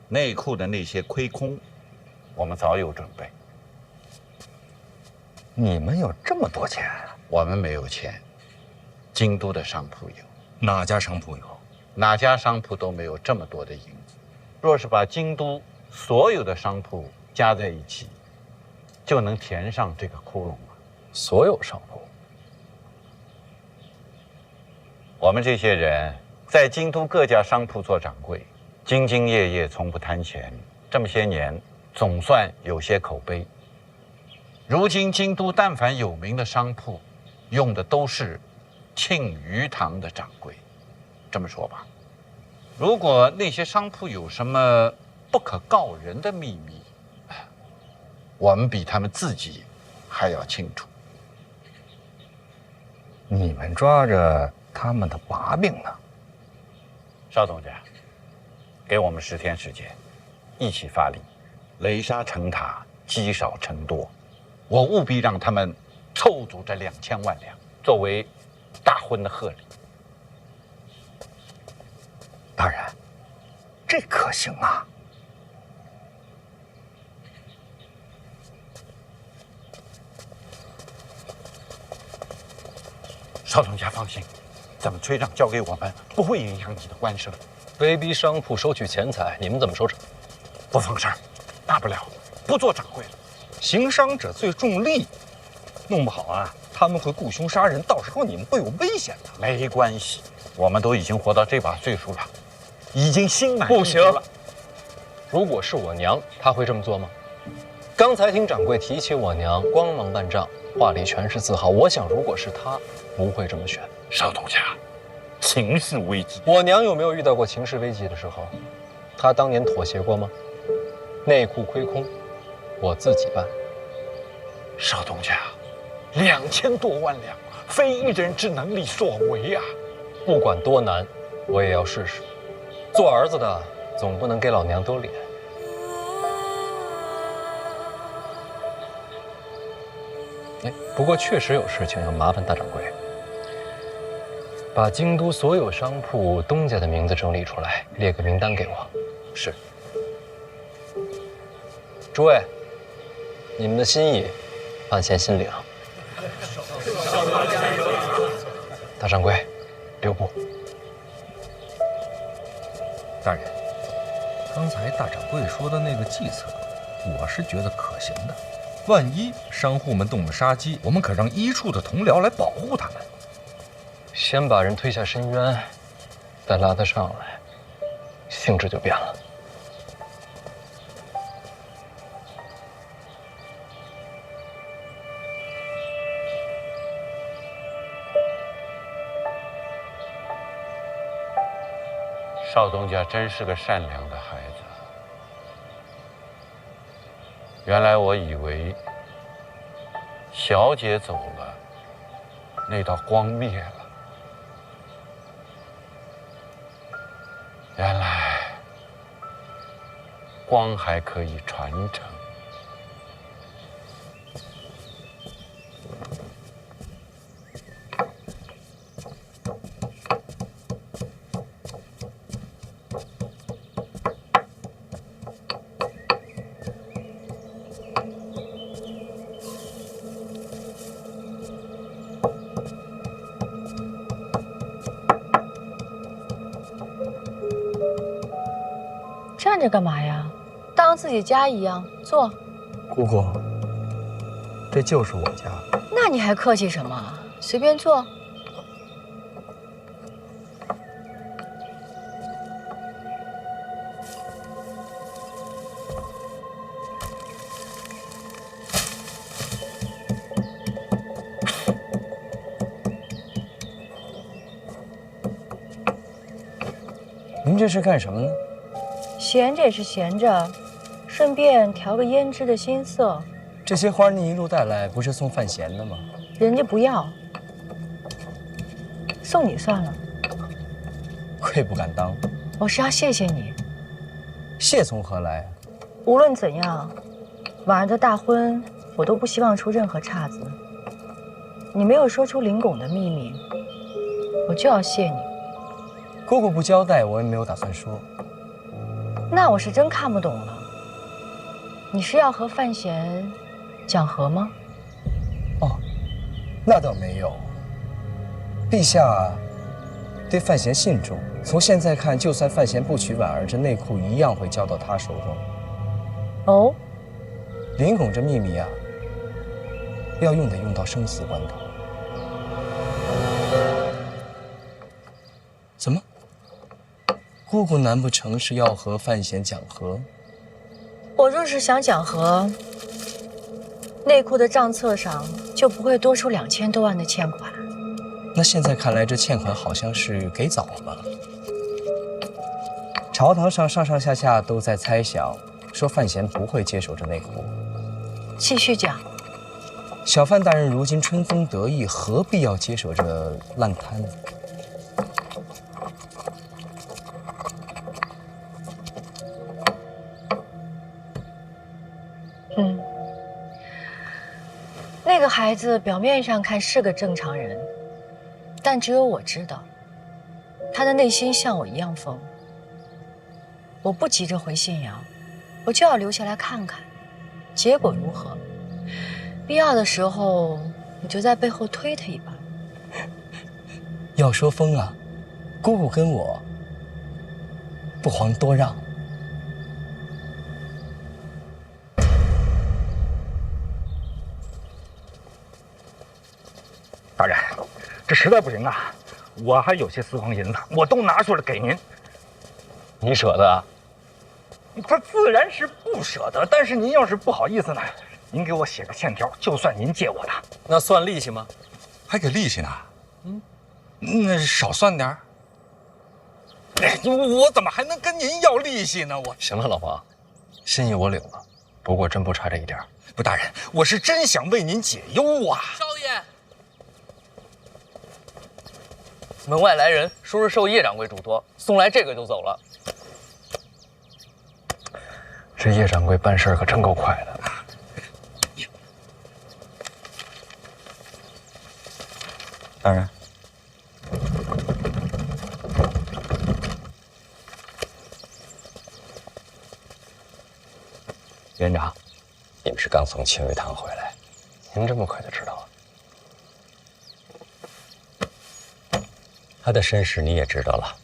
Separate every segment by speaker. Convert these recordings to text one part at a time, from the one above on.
Speaker 1: 内库的那些亏空，我们早有准备。
Speaker 2: 你们有这么多钱啊？
Speaker 1: 我们没有钱，京都的商铺有。
Speaker 2: 哪家商铺有？
Speaker 1: 哪家商铺都没有这么多的银子。若是把京都所有的商铺加在一起，就能填上这个窟窿了。
Speaker 3: 所有商铺？
Speaker 1: 我们这些人在京都各家商铺做掌柜，兢兢业业，从不贪钱。这么些年，总算有些口碑。如今京都但凡有名的商铺，用的都是庆余堂的掌柜。这么说吧，如果那些商铺有什么不可告人的秘密，我们比他们自己还要清楚。
Speaker 2: 你们抓着他们的把柄呢？
Speaker 1: 邵东家，给我们10天时间，一起发力，雷沙成塔，积少成多。我务必让他们凑足这2000万两，作为大婚的贺礼。
Speaker 2: 大人，这可行啊！
Speaker 1: 邵东家放心，咱们催账交给我们，不会影响你的官声。
Speaker 3: 威逼商铺收取钱财，你们怎么收场？
Speaker 1: 不放事儿，大不了不做掌柜了。
Speaker 2: 行商者最重利，弄不好啊，他们会雇凶杀人，到时候你们会有危险的。
Speaker 1: 没关系，我们都已经活到这把岁数了，已经心满
Speaker 3: 不行
Speaker 1: 意足了。
Speaker 3: 如果是我娘，她会这么做吗？刚才听掌柜提起我娘，光芒万丈，话里全是自豪。我想，如果是她，不会这么选。
Speaker 1: 邵东家，情势危急，
Speaker 3: 我娘有没有遇到过情势危急的时候？她当年妥协过吗？内库亏空，我自己办。
Speaker 1: 邵东家，2000多万两，非一人之能力所为啊！
Speaker 3: 不管多难，我也要试试。做儿子的总不能给老娘丢脸。哎，不过确实有事情要麻烦大掌柜，把京都所有商铺东家的名字整理出来，列个名单给我。
Speaker 1: 是。
Speaker 3: 诸位，你们的心意，范闲心领。大掌柜，留步。
Speaker 2: 大人，刚才大掌柜说的那个计策，我是觉得可行的。万一商户们动了杀机，我们可让医处的同僚来保护他们。
Speaker 3: 先把人推下深渊，再拉他上来，性质就变了。
Speaker 1: 邵东家真是个善良的孩子。原来我以为小姐走了，那道光灭了。原来光还可以传承。
Speaker 4: 站着干嘛呀？当自己家一样坐。
Speaker 5: 姑姑，这就是我家。
Speaker 4: 那你还客气什么？随便坐。
Speaker 5: 您这是干什么呢？
Speaker 4: 闲着也是闲着，顺便调个胭脂的新色。
Speaker 5: 这些花您一路带来，不是送范闲的吗？
Speaker 4: 人家不要，送你算了。
Speaker 5: 愧不敢当。
Speaker 4: 我是要谢谢你。
Speaker 5: 谢从何来啊？
Speaker 4: 无论怎样，晚上的大婚我都不希望出任何岔子。你没有说出林拱的秘密，我就要谢你。
Speaker 5: 姑姑不交代，我也没有打算说。
Speaker 4: 那我是真看不懂了。你是要和范闲讲和吗？
Speaker 5: 哦，那倒没有。陛下对范闲信重，从现在看，就算范闲不娶婉儿，这内库一样会交到他手中。
Speaker 4: 哦，
Speaker 5: 林拱这秘密啊，要用得用到生死关头。怎么？姑姑难不成是要和范闲讲和？
Speaker 4: 我若是想讲和，内库的账册上就不会多出2000多万的欠款。
Speaker 5: 那现在看来，这欠款好像是给早了。朝堂上上上下下都在猜想，说范闲不会接手这内库。
Speaker 4: 继续讲。
Speaker 5: 小范大人如今春风得意，何必要接手这烂摊子？
Speaker 4: 那个孩子表面上看是个正常人，但只有我知道，他的内心像我一样疯。我不急着回信阳，我就要留下来看看，结果如何？必要的时候，我就在背后推他一把。
Speaker 5: 要说疯啊，姑姑跟我不遑多让。
Speaker 2: 大人，这实在不行啊，我还有些私房银子，我都拿出来给您。
Speaker 3: 你舍得啊？
Speaker 2: 他自然是不舍得，但是您要是不好意思呢，您给我写个欠条，就算您借我的。
Speaker 3: 那算利息吗？
Speaker 2: 还给利息呢？那少算点儿。哎，我怎么还能跟您要利息呢？我
Speaker 3: 行了，老王，心意我领了，不过真不差这一点。
Speaker 2: 不，大人，我是真想为您解忧啊。
Speaker 6: 少爷，门外来人，说是受叶掌柜嘱托，送来这个就走了。
Speaker 3: 这叶掌柜办事可真够快的。
Speaker 1: 大人，
Speaker 3: 园长，你们是刚从青玉堂回来，您这么快就知道了？他的身世你也知道了。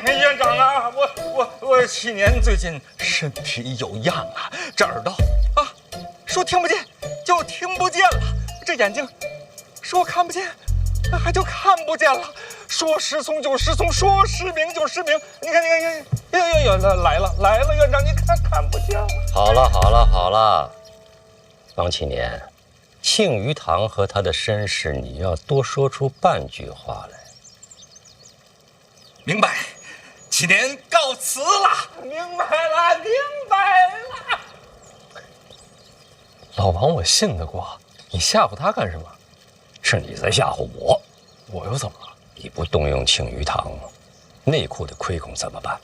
Speaker 2: 院长啊，我7年最近身体有恙啊，这耳朵啊，说听不见就听不见了，这眼睛说看不见还就看不见了，说失聪就失聪，说失明就失明。你看，哟，来了，院长，你看不见了。
Speaker 7: 好了，王启年，庆余堂和他的身世，你要多说出半句话来。
Speaker 2: 明白，7年告辞了。明白了。
Speaker 3: 老王，我信得过，你吓唬他干什么？
Speaker 7: 是你在吓唬我，
Speaker 3: 我又怎么了？
Speaker 7: 你不动用庆余堂，内库的亏空怎么办？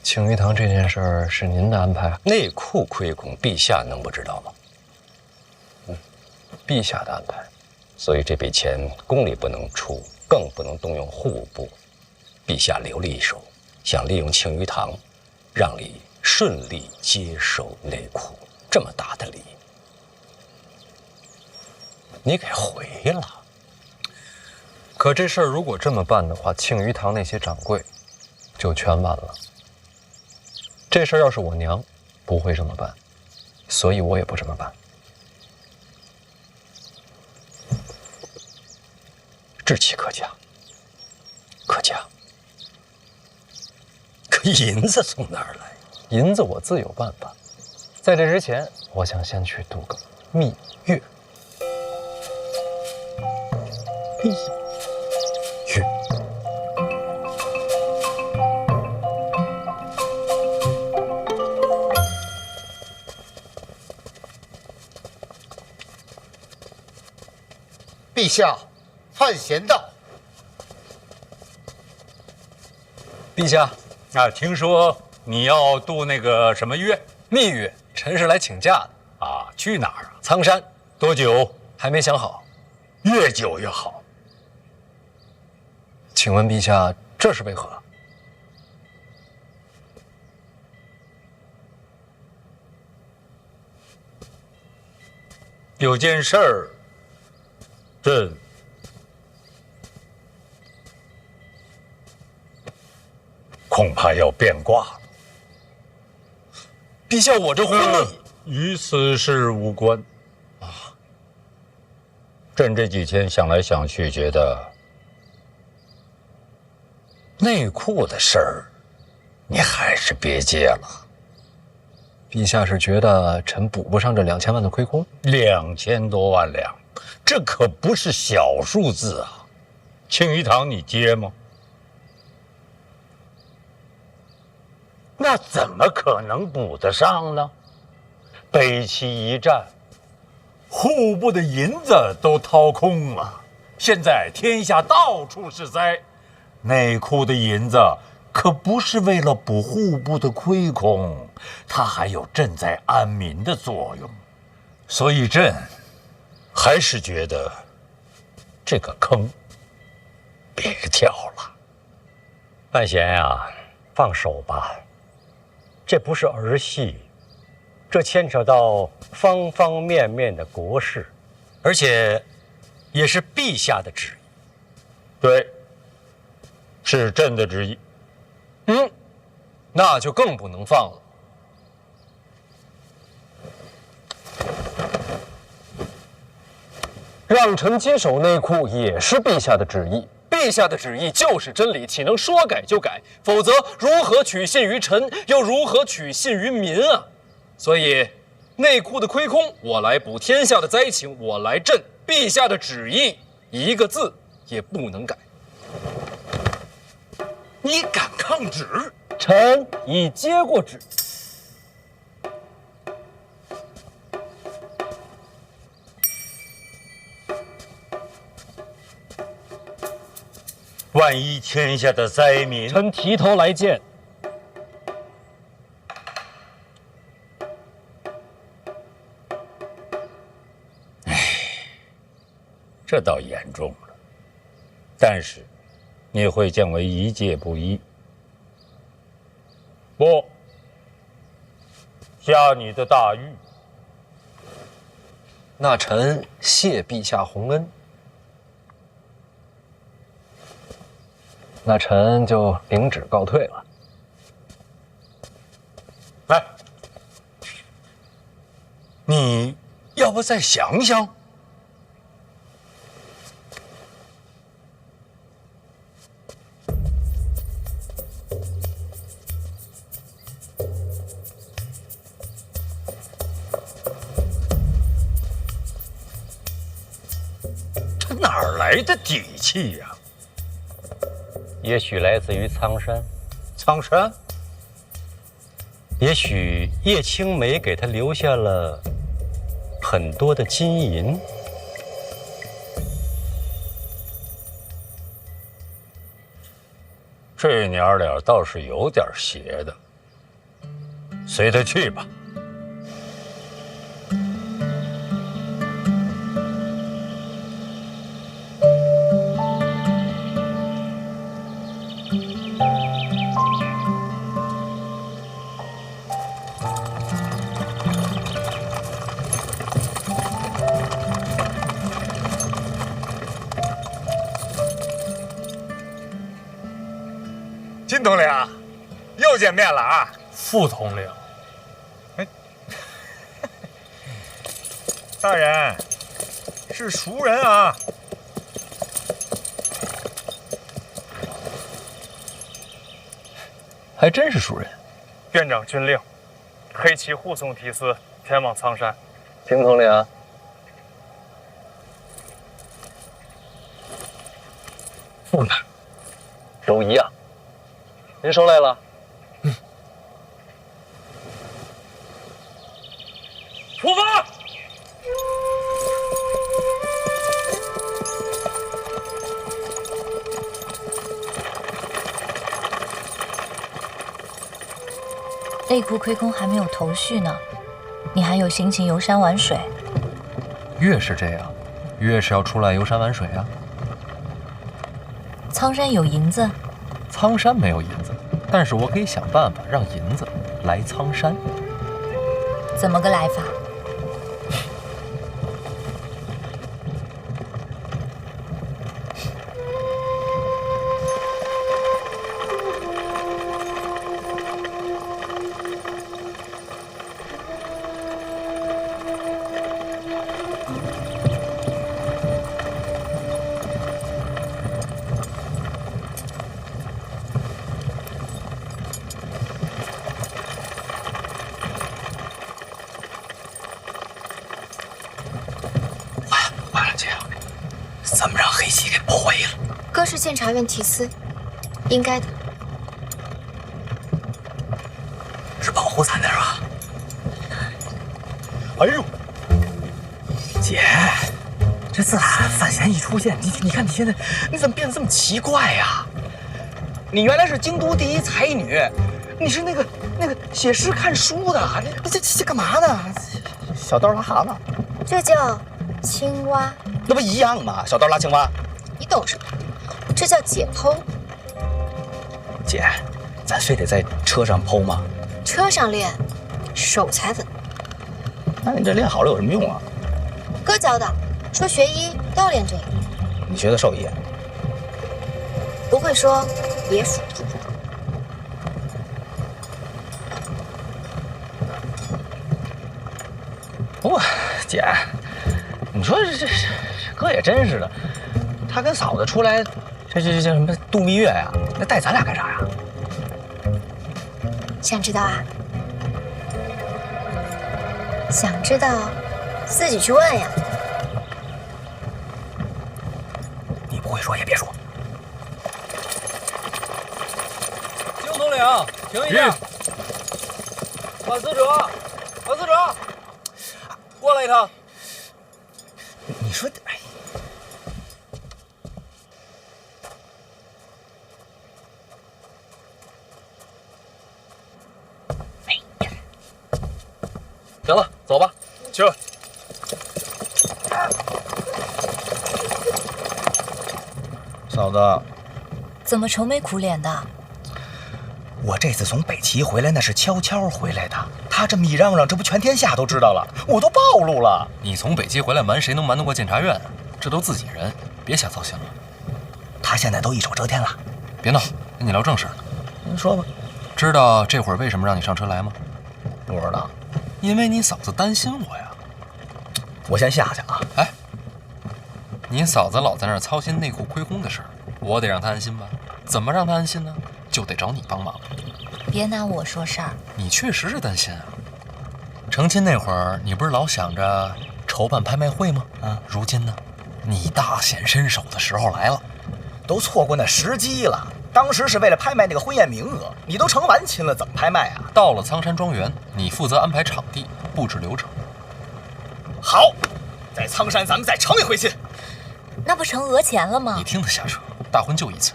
Speaker 3: 庆余堂这件事儿是您的安排？
Speaker 7: 内库亏空，陛下能不知道吗？
Speaker 3: 陛下的安排。
Speaker 7: 所以这笔钱宫里不能出，更不能动用户部。陛下留了一手，想利用庆余堂，让你顺利接手内库，这么大的礼，你给回了。
Speaker 3: 可这事儿如果这么办的话，庆余堂那些掌柜就全完了。这事儿要是我娘，不会这么办，所以我也不这么办。
Speaker 7: 志气可嘉，可银子从哪儿来？
Speaker 3: 银子我自有办法。在这之前，我想先去度个蜜月。
Speaker 7: 蜜月。
Speaker 8: 陛下，范闲道。
Speaker 3: 陛下，
Speaker 9: 听说你要度那个什么月？
Speaker 3: 蜜月，臣是来请假的。
Speaker 9: 啊，去哪儿啊？
Speaker 3: 苍山，
Speaker 9: 多久？
Speaker 3: 还没想好。
Speaker 9: 越久越好。
Speaker 3: 请问陛下，这是为何？
Speaker 9: 有件事儿，朕恐怕要变卦了。
Speaker 3: 陛下，我这婚礼
Speaker 9: 与此事无关啊。朕这几天想来想去，觉得内库的事儿，你还是别接了。
Speaker 3: 陛下是觉得臣补不上这2000万的亏空
Speaker 9: ？2000多万两，这可不是小数字啊！庆余堂你接吗？那怎么可能补得上呢？北齐一战，户部的银子都掏空了，现在天下到处是灾，内库的银子可不是为了补户部的亏空，它还有赈灾安民的作用。所以朕还是觉得这个坑别跳了。
Speaker 7: 范闲呀，放手吧，这不是儿戏，这牵扯到方方面面的国事，而且也是陛下的旨意。
Speaker 9: 对，是朕的旨意。
Speaker 3: 那就更不能放了。让臣接手内库也是陛下的旨意，陛下的旨意就是真理，岂能说改就改？否则如何取信于臣，又如何取信于民啊？所以，内库的亏空我来补，天下的灾情我来赈，陛下的旨意一个字也不能改。
Speaker 9: 你敢抗旨？
Speaker 3: 臣已接过旨。
Speaker 9: 万一天下的灾民，
Speaker 3: 臣提头来见。
Speaker 9: 这倒严重了，但是你会降为一介布衣。不，下你的大狱。
Speaker 3: 那臣谢陛下洪恩。那臣就领旨告退了。
Speaker 9: 来，你要不再想想？这哪儿来的底气呀？
Speaker 7: 也许来自于苍山，
Speaker 9: 苍山，
Speaker 7: 也许叶青梅给他留下了很多的金银。
Speaker 9: 这娘俩倒是有点邪的，随他去吧。
Speaker 2: 金统领，又见面了啊！
Speaker 10: 副统领，
Speaker 2: 大人是熟人啊。
Speaker 3: 还真是熟人。
Speaker 10: 院长军令，黑旗护送提司前往苍山。
Speaker 3: 听统领，
Speaker 10: 不难，
Speaker 3: 都一样。您受累了。
Speaker 10: 出发！
Speaker 11: 内库亏空还没有头绪呢，你还有心情游山玩水？
Speaker 3: 越是这样，月是要出来游山玩水啊。
Speaker 11: 苍山有银子？
Speaker 3: 苍山没有银子，但是我可以想办法让银子来苍山。
Speaker 11: 怎么个来法？
Speaker 2: 怎么让黑旗给破坏了？
Speaker 12: 哥是监察院提司，应该的。
Speaker 2: 是保护咱的是吧？哎呦，姐，这自打范闲一出现，你看你现在你怎么变得这么奇怪呀？你原来是京都第一才女，你是那个写诗看书的，你这干嘛呢？小刀拉蛤蟆，
Speaker 12: 这叫青蛙。
Speaker 2: 那不一样吗？小刀拉青蛙，
Speaker 12: 你懂什么？这叫解剖。
Speaker 2: 姐，咱非得在车上剖吗？
Speaker 12: 车上练，手才稳。
Speaker 2: 那你这练好了有什么用啊？
Speaker 12: 哥教的，说学医要练这个。
Speaker 2: 你学的兽医？
Speaker 12: 不会说也属。
Speaker 2: 哇，姐，你说这哥也真是的，他跟嫂子出来，这叫什么度蜜月呀？那带咱俩干啥呀？
Speaker 12: 想知道啊？想知道，自己去问呀。
Speaker 2: 你不会说也别说。
Speaker 3: 京统领，停一下。管司者，管司者，过来一趟。
Speaker 2: 你说，哎。
Speaker 3: 行了，走吧。
Speaker 10: 去。
Speaker 2: 嫂子，
Speaker 11: 怎么愁眉苦脸的？
Speaker 2: 我这次从北齐回来，那是悄悄回来的。他这么一嚷嚷，这不全天下都知道了，我都暴露了。
Speaker 3: 你从北齐回来瞒谁能瞒得过监察院啊？这都自己人，别瞎操心了。
Speaker 2: 他现在都一手遮天了。
Speaker 3: 别闹，跟你聊正事呢。
Speaker 2: 您说吧。
Speaker 3: 知道这会儿为什么让你上车来吗？
Speaker 2: 不知道。
Speaker 3: 因为你嫂子担心我呀。
Speaker 2: 我先下去啊。
Speaker 3: 哎，你嫂子老在那儿操心内库亏空的事儿，我得让她安心吧？怎么让她安心呢？就得找你帮忙。
Speaker 11: 别拿我说事儿。
Speaker 3: 你确实是担心啊。成亲那会儿，你不是老想着筹办拍卖会吗？啊，如今呢，你大显身手的时候来了，
Speaker 2: 都错过那时机了。当时是为了拍卖那个婚宴名额，你都成完亲了，怎么拍卖啊？
Speaker 3: 到了苍山庄园，你负责安排场地、布置流程。
Speaker 2: 好，在苍山咱们再成一回亲。
Speaker 11: 那不成讹钱了吗？
Speaker 3: 你听他瞎扯，大婚就一次。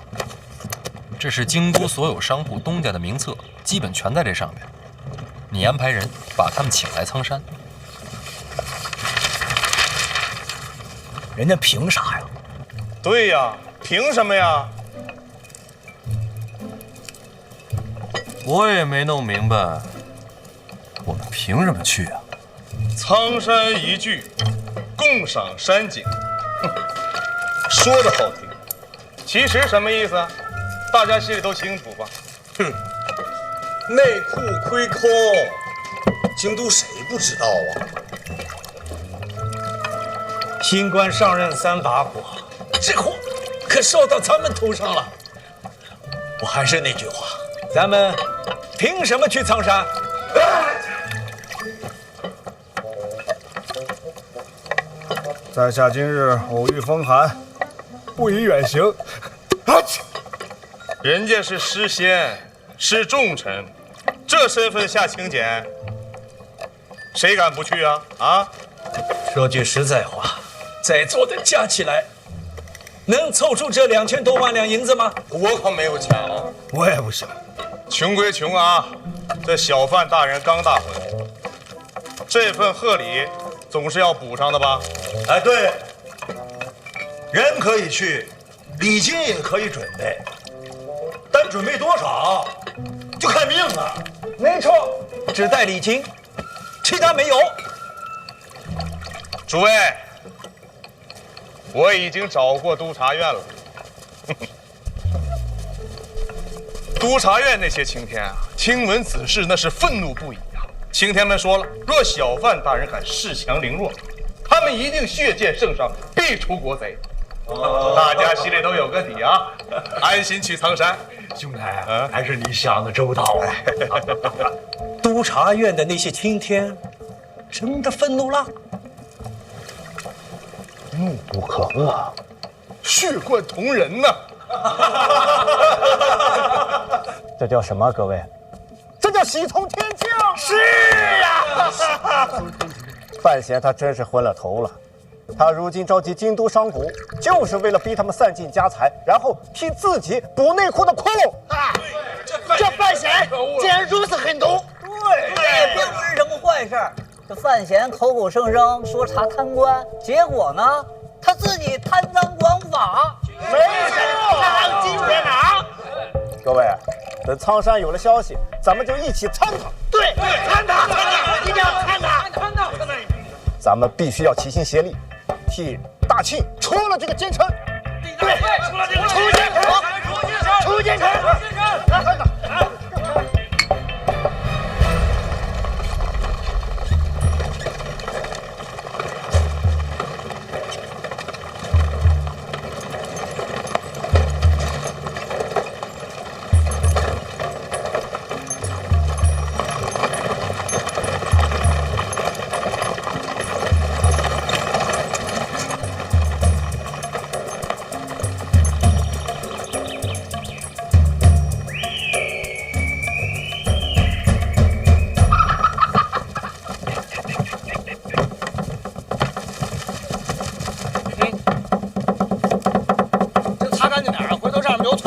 Speaker 3: 这是京都所有商铺东家的名册，基本全在这上面。你安排人把他们请来苍山。
Speaker 2: 人家凭啥呀？
Speaker 10: 对呀，凭什么呀？
Speaker 3: 我也没弄明白，我们凭什么去啊？
Speaker 10: 苍山一聚，共赏山景。说的好听，其实什么意思啊？大家心里都清楚吧？
Speaker 8: 哼，内库亏空，京都谁不知道啊？
Speaker 9: 新官上任3把火，这火可烧到咱们头上了。我还是那句话，咱们凭什么去苍山？
Speaker 10: 在下今日偶遇风寒，不宜远行。人家是诗仙，是重臣，这身份下请柬，谁敢不去啊？啊！
Speaker 9: 说句实在话，在座的加起来，能凑出这2000多万两银子吗？
Speaker 10: 我可没有钱啊，
Speaker 8: 我也不行。
Speaker 10: 穷归穷啊，这小范大人刚大婚，这份贺礼总是要补上的吧？
Speaker 8: 哎，对，人可以去，礼金也可以准备，但准备多少就看命了。
Speaker 5: 没错，只带礼金，其他没有。
Speaker 10: 诸位，我已经找过督察院了。督察院那些青天啊，听闻此事那是愤怒不已啊！青天们说了，若小范大人敢恃强凌弱，他们一定血溅圣上，必除国贼。大家心里都有个底啊，安心去苍山。
Speaker 9: 兄台，还是你想的周到啊！
Speaker 5: 督察院的那些青天，真的愤怒了？
Speaker 9: 怒不可遏，
Speaker 10: 血贯同人呐！
Speaker 5: 这叫什么？各位，这叫喜从天降。是呀，范闲他真是昏了头了。他如今召集京都商贾，就是为了逼他们散尽家财，然后替自己补内裤的窟窿。
Speaker 13: 这范闲竟然如此狠毒！
Speaker 6: 对，这也并不是什么坏事。这范闲口口声声说查贪官，结果呢，他自己贪赃枉法。
Speaker 13: 没错，看金在哪？
Speaker 5: 各位，等苍山有了消息，咱们就一起参他。
Speaker 13: 对，参他，一定要参他。
Speaker 5: 咱们必须要齐心协力，替大庆除了这个奸臣。
Speaker 13: 对，除了这个除奸臣，除奸臣，来参他。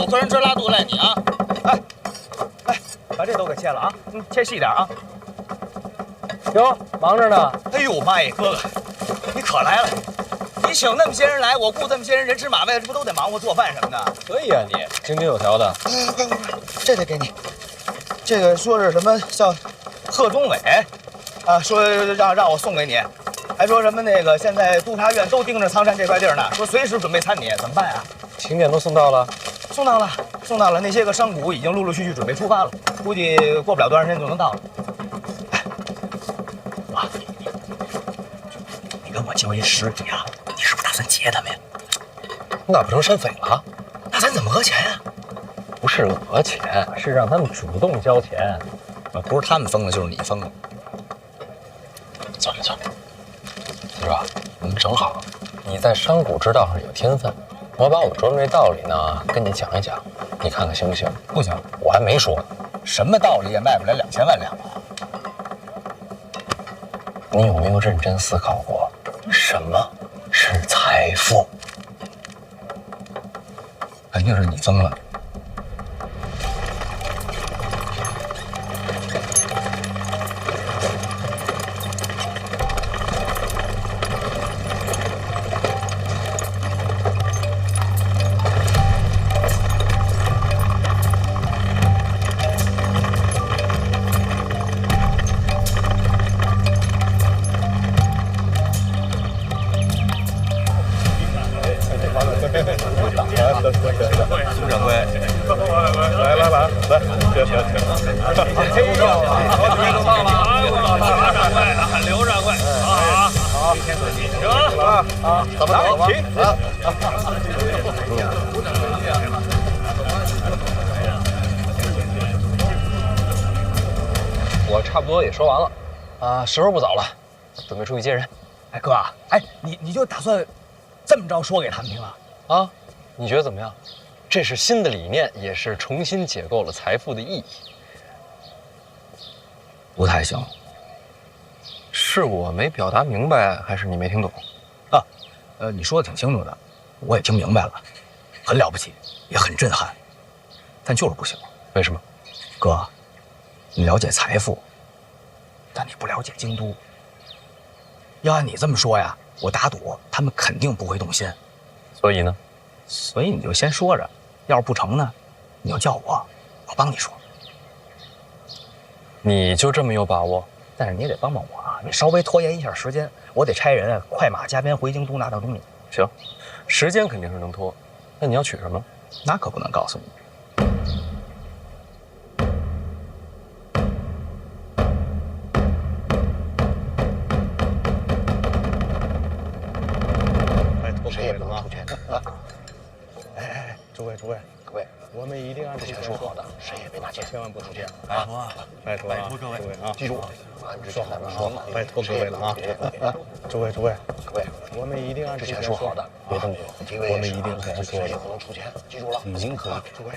Speaker 6: 客人这拉肚赖你啊！
Speaker 2: 把这都给切了啊！切细点啊！
Speaker 3: 哟，忙着呢。
Speaker 2: 哎呦妈呀，哥哥，你可来了！你请那么些人来，我雇这么些人，人吃马喂，这不都得忙活做饭什么的？
Speaker 3: 可以啊，你井井有条的。
Speaker 2: 快，这得给你。这个说是什么叫贺宗伟啊？说让我送给你，还说什么那个现在督察院都盯着苍山这块地儿呢，说随时准备参你，怎么办啊？
Speaker 3: 请柬都送到了。
Speaker 2: 送到了，那些个商贾已经陆陆续续准备出发了，估计过不了多长时间就能到了。啊，你跟我交一10亿啊，你是不是打算劫他们呀？
Speaker 3: 那不成山匪了？
Speaker 2: 那咱怎么讹钱啊？
Speaker 3: 不是讹钱，是让他们主动交钱。
Speaker 2: 不是他们疯了，就是你疯了。
Speaker 3: 走着。子若，正好，你在商贾之道上有天分。我把我琢磨这道理呢，跟你讲一讲，你看看行不行？
Speaker 2: 不行，
Speaker 3: 我还没说呢。
Speaker 2: 什么道理也卖不来2000万两啊！
Speaker 3: 你有没有认真思考过，什么是财富？
Speaker 2: 肯定是你疯了。
Speaker 10: 苏掌柜，来，
Speaker 6: 刘掌柜，好，行，
Speaker 10: 咱们走吧。
Speaker 3: 我差不多也说完了，啊，时候不早了，准备出去接人。
Speaker 2: 哎，哥，哎，你就打算这么着说给他们听啊？
Speaker 3: 啊，你觉得怎么样？这是新的理念，也是重新解构了财富的意义。
Speaker 2: 不太行。
Speaker 3: 是我没表达明白，还是你没听懂？
Speaker 2: 啊，你说的挺清楚的，我也听明白了，很了不起，也很震撼，但就是不行。
Speaker 3: 为什么？
Speaker 2: 哥，你了解财富，但你不了解京都。要按你这么说呀，我打赌他们肯定不会动心。
Speaker 3: 所以呢？
Speaker 2: 所以你就先说着，要是不成呢，你就叫我帮你说。
Speaker 3: 你就这么有把握？
Speaker 2: 但是你也得帮帮我啊！你稍微拖延一下时间，我得差人快马加鞭回京都拿到东西。
Speaker 3: 行，时间肯定是能拖，那你要取什么？
Speaker 2: 那可不能告诉你。
Speaker 10: 谁也不能出钱啊！哎，诸位，各位，我们一定按之前说好的，谁也别拿钱，千万不出钱啊！拜托各位啊！记住，按之前咱们说好，拜托各位了啊！诸位，各位，我们一定按之前说好的，别的没有，我们一定按说的，也不能出钱，记住了，已经可以。诸位，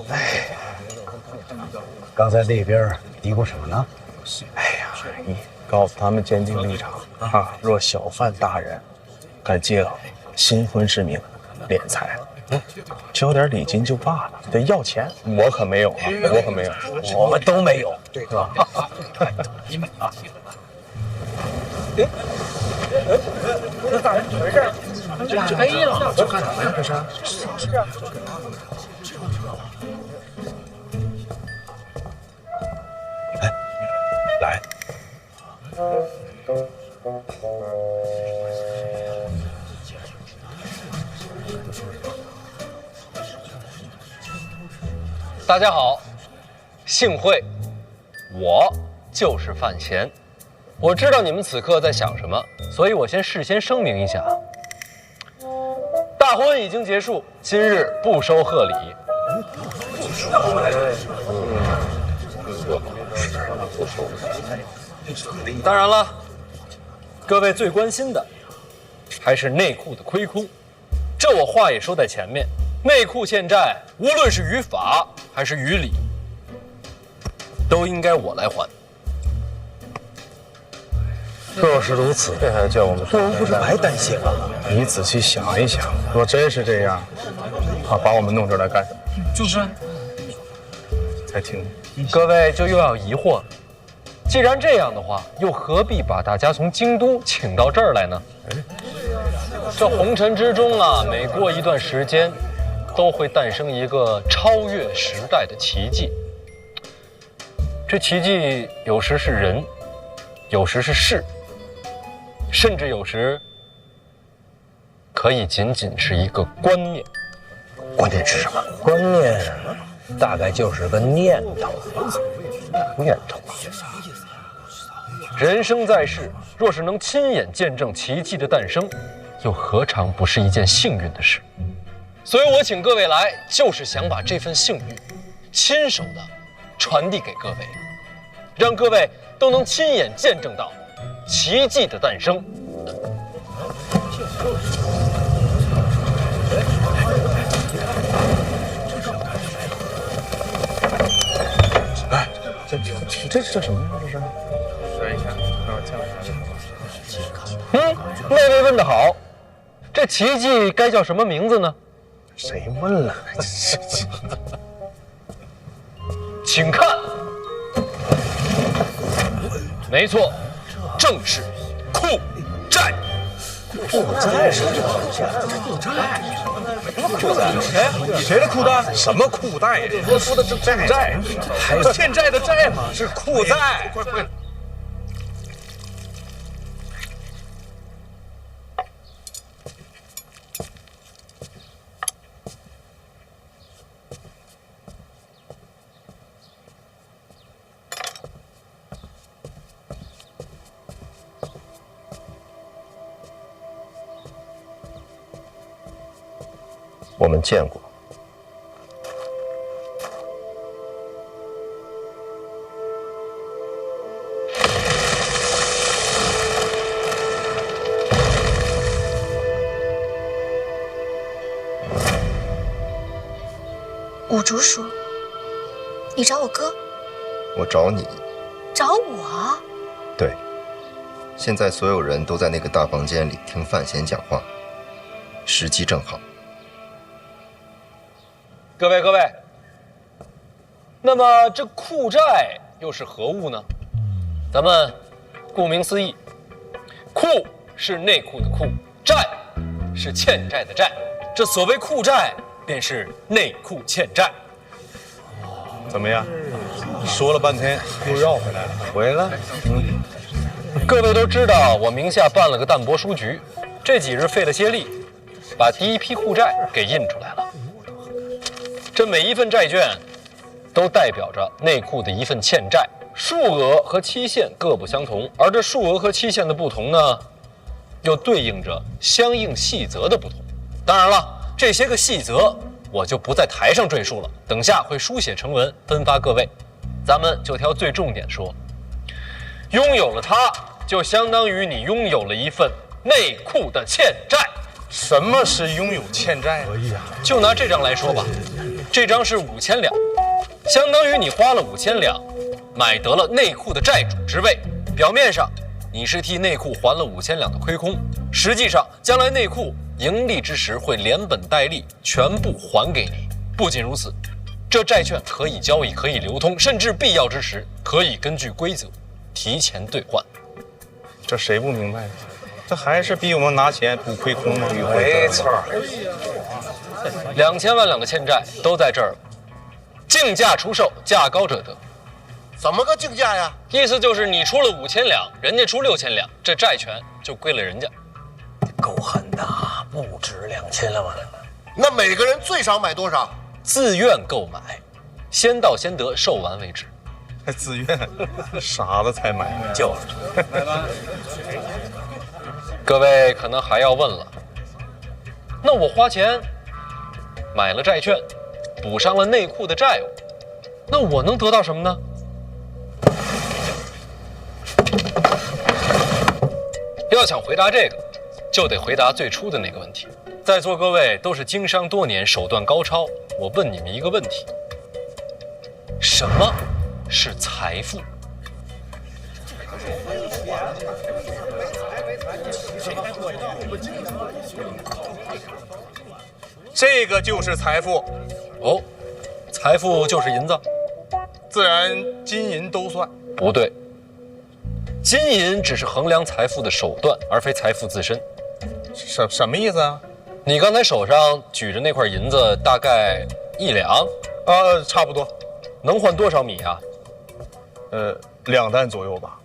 Speaker 8: 哎，刚才那边嘀咕什么呢？
Speaker 10: 哎呀，你告诉他们坚定立场啊！若小范大人敢接了新婚之名敛财，交点礼金就罢了，得要钱，我可没有啊，我可没有，
Speaker 8: 我们都没有，
Speaker 10: 对吧？啊！
Speaker 13: 那大人怎么回事？这飞了！
Speaker 10: 这干什么呀？这是？
Speaker 8: 哎，来。
Speaker 3: 大家好，幸会，我就是范闲。我知道你们此刻在想什么，所以我事先声明一下，大婚已经结束，今日不收贺礼。当然了，各位最关心的还是内库的亏空。这我话也说在前面，内库欠债，无论是于法还是于理，都应该我来还。
Speaker 10: 若是如此，这还叫我们
Speaker 8: 不是白担心了？
Speaker 10: 你仔细想一想，若真是这样，把我们弄这来干什么？
Speaker 3: 就是
Speaker 10: 才听。
Speaker 3: 各位就又要疑惑了，既然这样的话，又何必把大家从京都请到这儿来呢？这红尘之中啊，每过一段时间，都会诞生一个超越时代的奇迹。这奇迹有时是人，有时是事，甚至有时可以仅仅是一个观念。
Speaker 8: 观念是什么？观念大概就是个念头。念头。
Speaker 3: 人生在世，若是能亲眼见证奇迹的诞生，又何尝不是一件幸运的事？所以我请各位来，就是想把这份幸运亲手的传递给各位，让各位都能亲眼见证到奇迹的诞生。
Speaker 10: 哎，这什么呀？这是？试一下，让我降一下就好了。
Speaker 3: 那位问得好，这奇迹该叫什么名字呢？
Speaker 10: 谁问了？
Speaker 3: 请看，没错，正是库债。
Speaker 8: 库债是这
Speaker 10: 库债？库债？哎，谁的裤带？什么裤带呀？我说的是正债，还有欠债的债吗？是裤债。快！
Speaker 8: 我们见过。
Speaker 12: 五竹叔，你找我哥？
Speaker 14: 我找你。
Speaker 12: 找我？
Speaker 14: 对。现在所有人都在那个大房间里听范闲讲话，时机正好。
Speaker 3: 各位，那么这库债又是何物呢？咱们顾名思义，库是内库的库，债是欠债的债，这所谓库债，便是内库欠债。
Speaker 10: 怎么样？说了半天又绕回来了。
Speaker 1: 回来。
Speaker 3: 各位都知道，我名下办了个淡泊书局，这几日费了些力，把第一批库债给印出来了。这每一份债券，都代表着内库的一份欠债，数额和期限各不相同，而这数额和期限的不同呢，又对应着相应细则的不同。当然了，这些个细则我就不在台上赘述了，等下会书写成文分发各位。咱们就挑最重点说，拥有了它，就相当于你拥有了一份内库的欠债。
Speaker 10: 什么是拥有欠债呢？
Speaker 3: 就拿这张来说吧，这张是5000两，相当于你花了5000两，买得了内库的债主之位。表面上你是替内库还了5000两的亏空，实际上将来内库盈利之时会连本带利全部还给你。不仅如此，这债券可以交易，可以流通，甚至必要之时可以根据规则提前兑换。
Speaker 10: 这谁不明白呢？这还是逼我们拿钱补亏空吗？
Speaker 3: 没错，2000万两的欠债都在这儿了，竞价出售，价高者得。
Speaker 8: 怎么个竞价呀？
Speaker 3: 意思就是你出了5000两，人家出6000两，这债权就归了人家。
Speaker 8: 够狠的，不止2000万。那每个人最少买多少？
Speaker 3: 自愿购买，先到先得，售完为止。
Speaker 10: 还自愿，傻子才买。
Speaker 8: 就是。
Speaker 3: 各位可能还要问了，那我花钱买了债券，补上了内库的债务，那我能得到什么呢？要想回答这个，就得回答最初的那个问题。在座各位都是经商多年，手段高超，我问你们一个问题：什么是财富？
Speaker 10: 这个就是财富。
Speaker 3: 哦，财富就是银子？
Speaker 10: 自然金银都算。
Speaker 3: 不对，金银只是衡量财富的手段，而非财富自身。
Speaker 10: 什么意思啊？
Speaker 3: 你刚才手上举着那块银子，大概1两？
Speaker 10: 差不多。
Speaker 3: 能换多少米啊
Speaker 10: ？2担左右吧。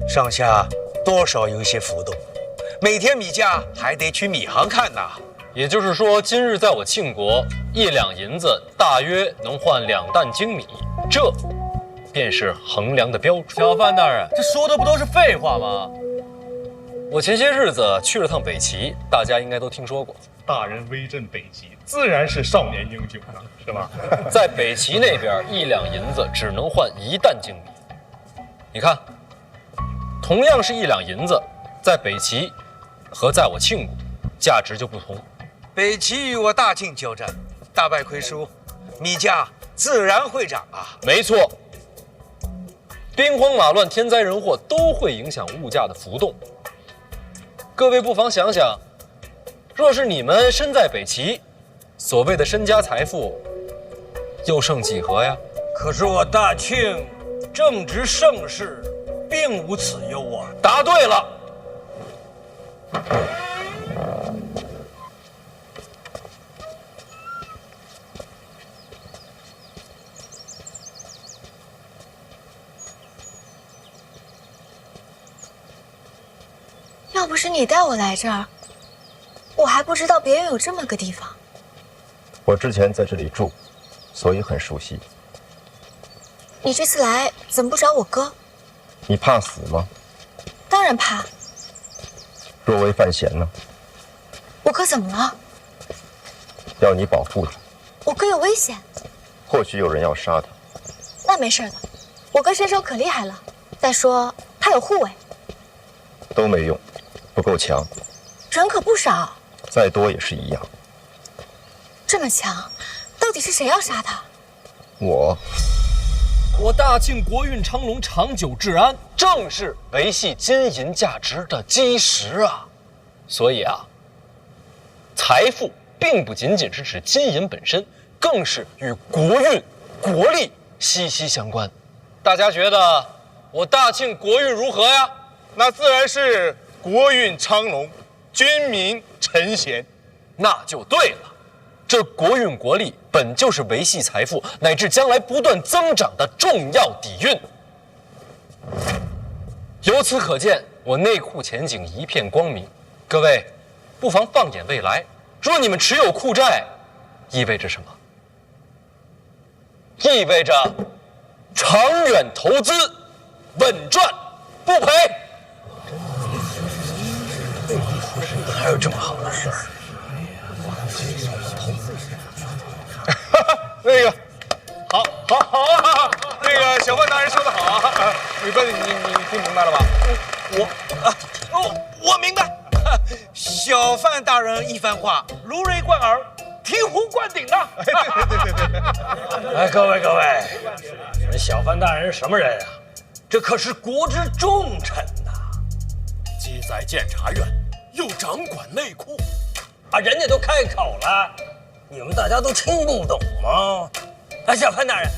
Speaker 15: 上下多少有一些浮动，每天米价还得去米行看呐。
Speaker 3: 也就是说，今日在我庆国，1两银子大约能换2担精米，这便是衡量的标准。
Speaker 13: 小范大人，这说的不都是废话吗？
Speaker 3: 我前些日子去了趟北齐，大家应该都听说过。
Speaker 10: 大人威震北齐，自然是少年英雄啊，是吧？
Speaker 3: 在北齐那边，1两银子只能换1担精米。你看，同样是1两银子，在北齐和在我庆国，价值就不同。
Speaker 15: 北齐与我大庆交战，大败亏输，米价自然会涨啊。
Speaker 3: 没错，兵荒马乱、天灾人祸都会影响物价的浮动。各位不妨想想，若是你们身在北齐，所谓的身家财富又剩几何呀？
Speaker 15: 可是我大庆正值盛世，并无此忧啊。
Speaker 3: 答对了。
Speaker 12: 要不是你带我来这儿，我还不知道别院有这么个地方。
Speaker 14: 我之前在这里住，所以很熟悉。
Speaker 12: 你这次来怎么不找我哥？
Speaker 14: 你怕死吗？
Speaker 12: 当然怕。
Speaker 14: 若为范闲呢？
Speaker 12: 我哥怎么了？
Speaker 14: 要你保护他。
Speaker 12: 我哥有危险。
Speaker 14: 或许有人要杀他。
Speaker 12: 那没事的，我哥身手可厉害了。再说他有护卫。
Speaker 14: 都没用，不够强。
Speaker 12: 人可不少。
Speaker 14: 再多也是一样。
Speaker 12: 这么强，到底是谁要杀他？
Speaker 14: 我
Speaker 3: 大庆国运昌隆，长久治安，正是维系金银价值的基石啊。所以啊，财富并不仅仅是指金银本身，更是与国运、国力息息相关。大家觉得我大庆国运如何呀？
Speaker 10: 那自然是国运昌隆，军民臣贤。
Speaker 3: 那就对了，这国运国力本就是维系财富乃至将来不断增长的重要底蕴。由此可见，我内库前景一片光明。各位，不妨放眼未来，若你们持有库债，意味着什么？意味着长远投资，稳赚不赔。
Speaker 15: 还有这么好的事儿？
Speaker 10: 那个，好啊！那个小范大人说的好啊！你听明白了吧？
Speaker 15: 我明白。小范大人一番话，如雷贯耳，醍醐灌顶啊！
Speaker 10: 对。
Speaker 9: 哎，各位，这小范大人什么人啊？这可是国之重臣呐，既在监察院，又掌管内库，啊，人家都开口了，你们大家都听不懂吗？哎，小范大人，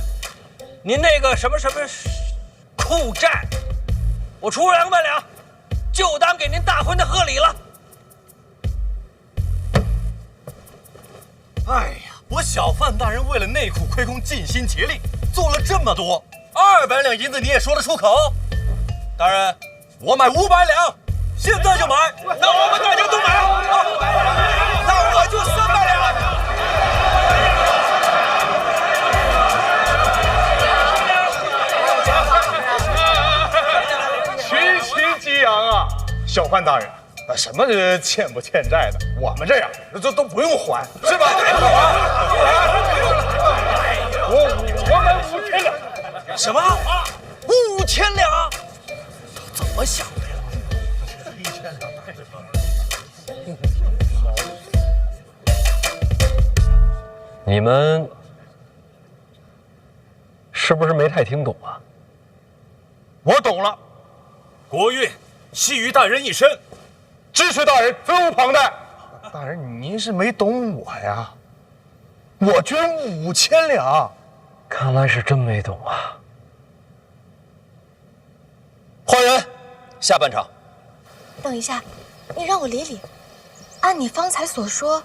Speaker 9: 您那个什么库债，我出200两，就当给您大婚的贺礼了。
Speaker 8: 哎呀，我小范大人为了内库亏空，尽心竭力做了这么多，200两银子你也说得出口？大人，我买500两，现在就买。
Speaker 15: 那我们大家都买啊！那我就300两。
Speaker 10: 群情激昂啊！小范大人，什么欠不欠债的，我们这样都不用还，是吧？我买5000两。
Speaker 15: 什么？5000两？
Speaker 9: 怎么想的呀？
Speaker 3: 你们是不是没太听懂啊？
Speaker 10: 我懂了，
Speaker 8: 国运系于大人一身，
Speaker 10: 支持大人责无旁贷。大人，您是没懂我呀，我捐5000两。
Speaker 3: 看来是真没懂啊。
Speaker 15: 换人，下半场。
Speaker 12: 等一下，你让我理理。按你方才所说，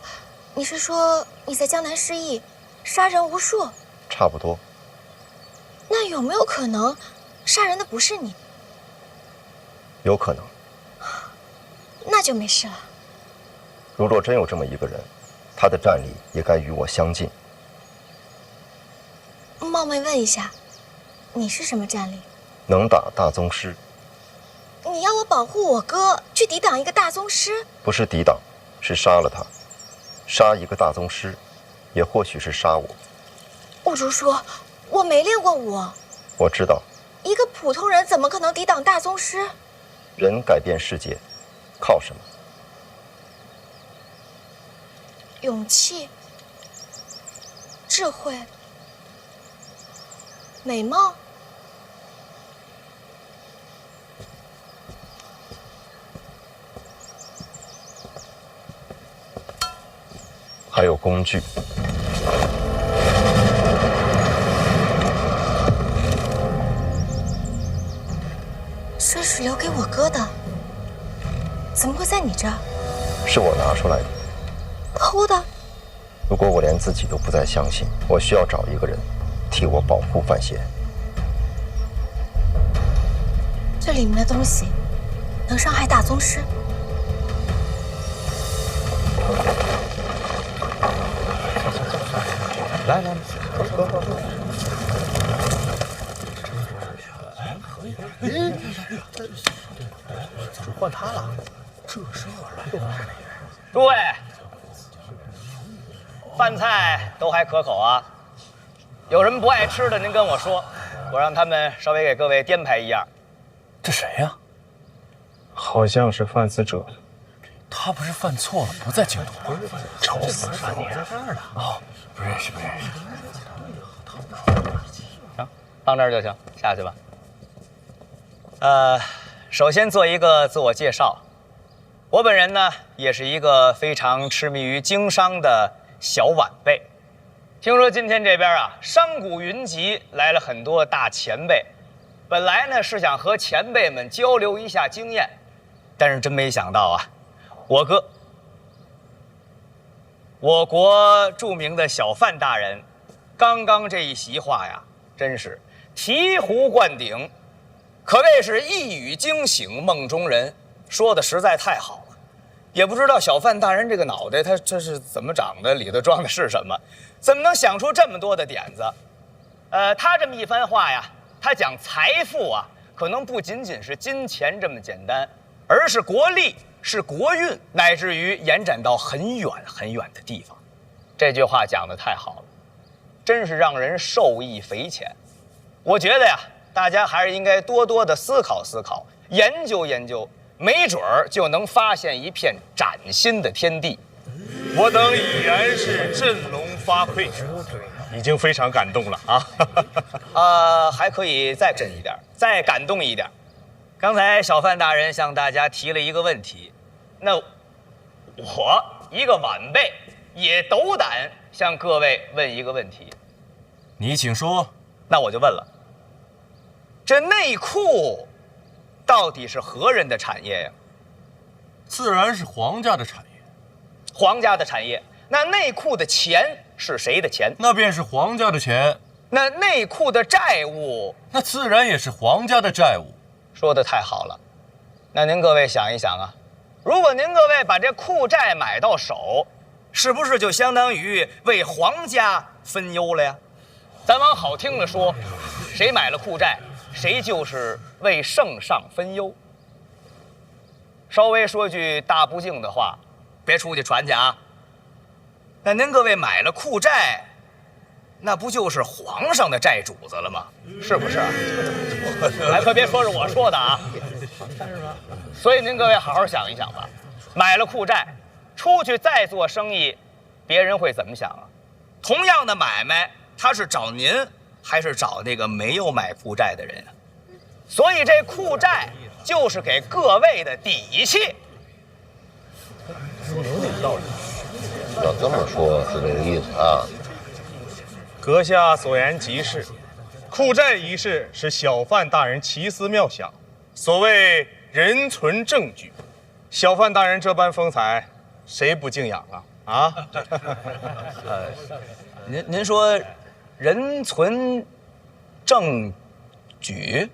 Speaker 12: 你是说你在江南失忆，杀人无数？
Speaker 14: 差不多。
Speaker 12: 那有没有可能，杀人的不是你？
Speaker 14: 有可能。
Speaker 12: 那就没事了。
Speaker 14: 如若真有这么一个人，他的战力也该与我相近。
Speaker 12: 冒昧问一下，你是什么战力？
Speaker 14: 能打大宗师。
Speaker 12: 你要我保护我哥，去抵挡一个大宗师？
Speaker 14: 不是抵挡，是杀了他。杀一个大宗师，也或许是杀我。
Speaker 12: 悟竹说，我没练过武。
Speaker 14: 我知道。
Speaker 12: 一个普通人怎么可能抵挡大宗师？
Speaker 14: 人改变世界，靠什么？
Speaker 12: 勇气、智慧、美貌。
Speaker 14: 还有工具。
Speaker 12: 这是留给我哥的，怎么会在你这儿？
Speaker 14: 是我拿出来的。
Speaker 12: 偷的？
Speaker 14: 如果我连自己都不再相信，我需要找一个人替我保护范闲。
Speaker 12: 这里面的东西能伤害大宗师？
Speaker 1: 来，
Speaker 5: 换他了。
Speaker 6: 诸位，饭菜都还可口啊。有什么不爱吃的，您跟我说，我让他们稍微给各位颠排一样。
Speaker 3: 这谁呀？
Speaker 10: 好像是犯死者。
Speaker 9: 他不是犯错了，不在京都吗？
Speaker 5: 找死吧你！在这儿呢。
Speaker 9: 哦，不认识。
Speaker 6: 行，到那儿就行，下去吧。首先做一个自我介绍。我本人呢，也是一个非常痴迷于经商的小晚辈。听说今天这边啊，商贾云集，来了很多大前辈。本来呢是想和前辈们交流一下经验，但是真没想到啊，我哥，我国著名的小范大人，刚刚这一席话呀，真是醍醐灌顶，可谓是一语惊醒梦中人，说的实在太好了。也不知道小范大人这个脑袋，他这是怎么长的，里头装的是什么，怎么能想出这么多的点子？他这么一番话呀，他讲财富啊，可能不仅仅是金钱这么简单，而是国力，是国运，乃至于延展到很远很远的地方。这句话讲得太好了，真是让人受益匪浅。我觉得呀，大家还是应该多多的思考思考，研究研究，没准儿就能发现一片崭新的天地。
Speaker 10: 我等已然是振聋发聩，已经非常感动了啊！
Speaker 6: 还可以再振一点，再感动一点。刚才小范大人向大家提了一个问题，那我一个晚辈也斗胆向各位问一个问题。
Speaker 8: 你请说。
Speaker 6: 那我就问了，这内库到底是何人的产业呀？
Speaker 8: 自然是皇家的产业。
Speaker 6: 皇家的产业，那内库的钱是谁的钱？
Speaker 8: 那便是皇家的钱。
Speaker 6: 那内库的债务，
Speaker 8: 那自然也是皇家的债务。
Speaker 6: 说得太好了。那您各位想一想啊，如果您各位把这库债买到手，是不是就相当于为皇家分忧了呀？咱往好听了说，谁买了库债，谁就是为圣上分忧。稍微说句大不敬的话，别出去传去啊。那您各位买了库债，那不就是皇上的债主子了吗？是不是？哎，可别说是我说的啊。所以您各位好好想一想吧，买了库债，出去再做生意，别人会怎么想啊？同样的买卖，他是找您还是找那个没有买库债的人啊？所以这库债就是给各位的底气。
Speaker 7: 有点道理。要这么说，是这个意思啊。
Speaker 10: 阁下所言极是，库债一事是小范大人奇思妙想，所谓人存证据，小范大人这般风采，谁不敬仰啊？
Speaker 6: 您说人存证据？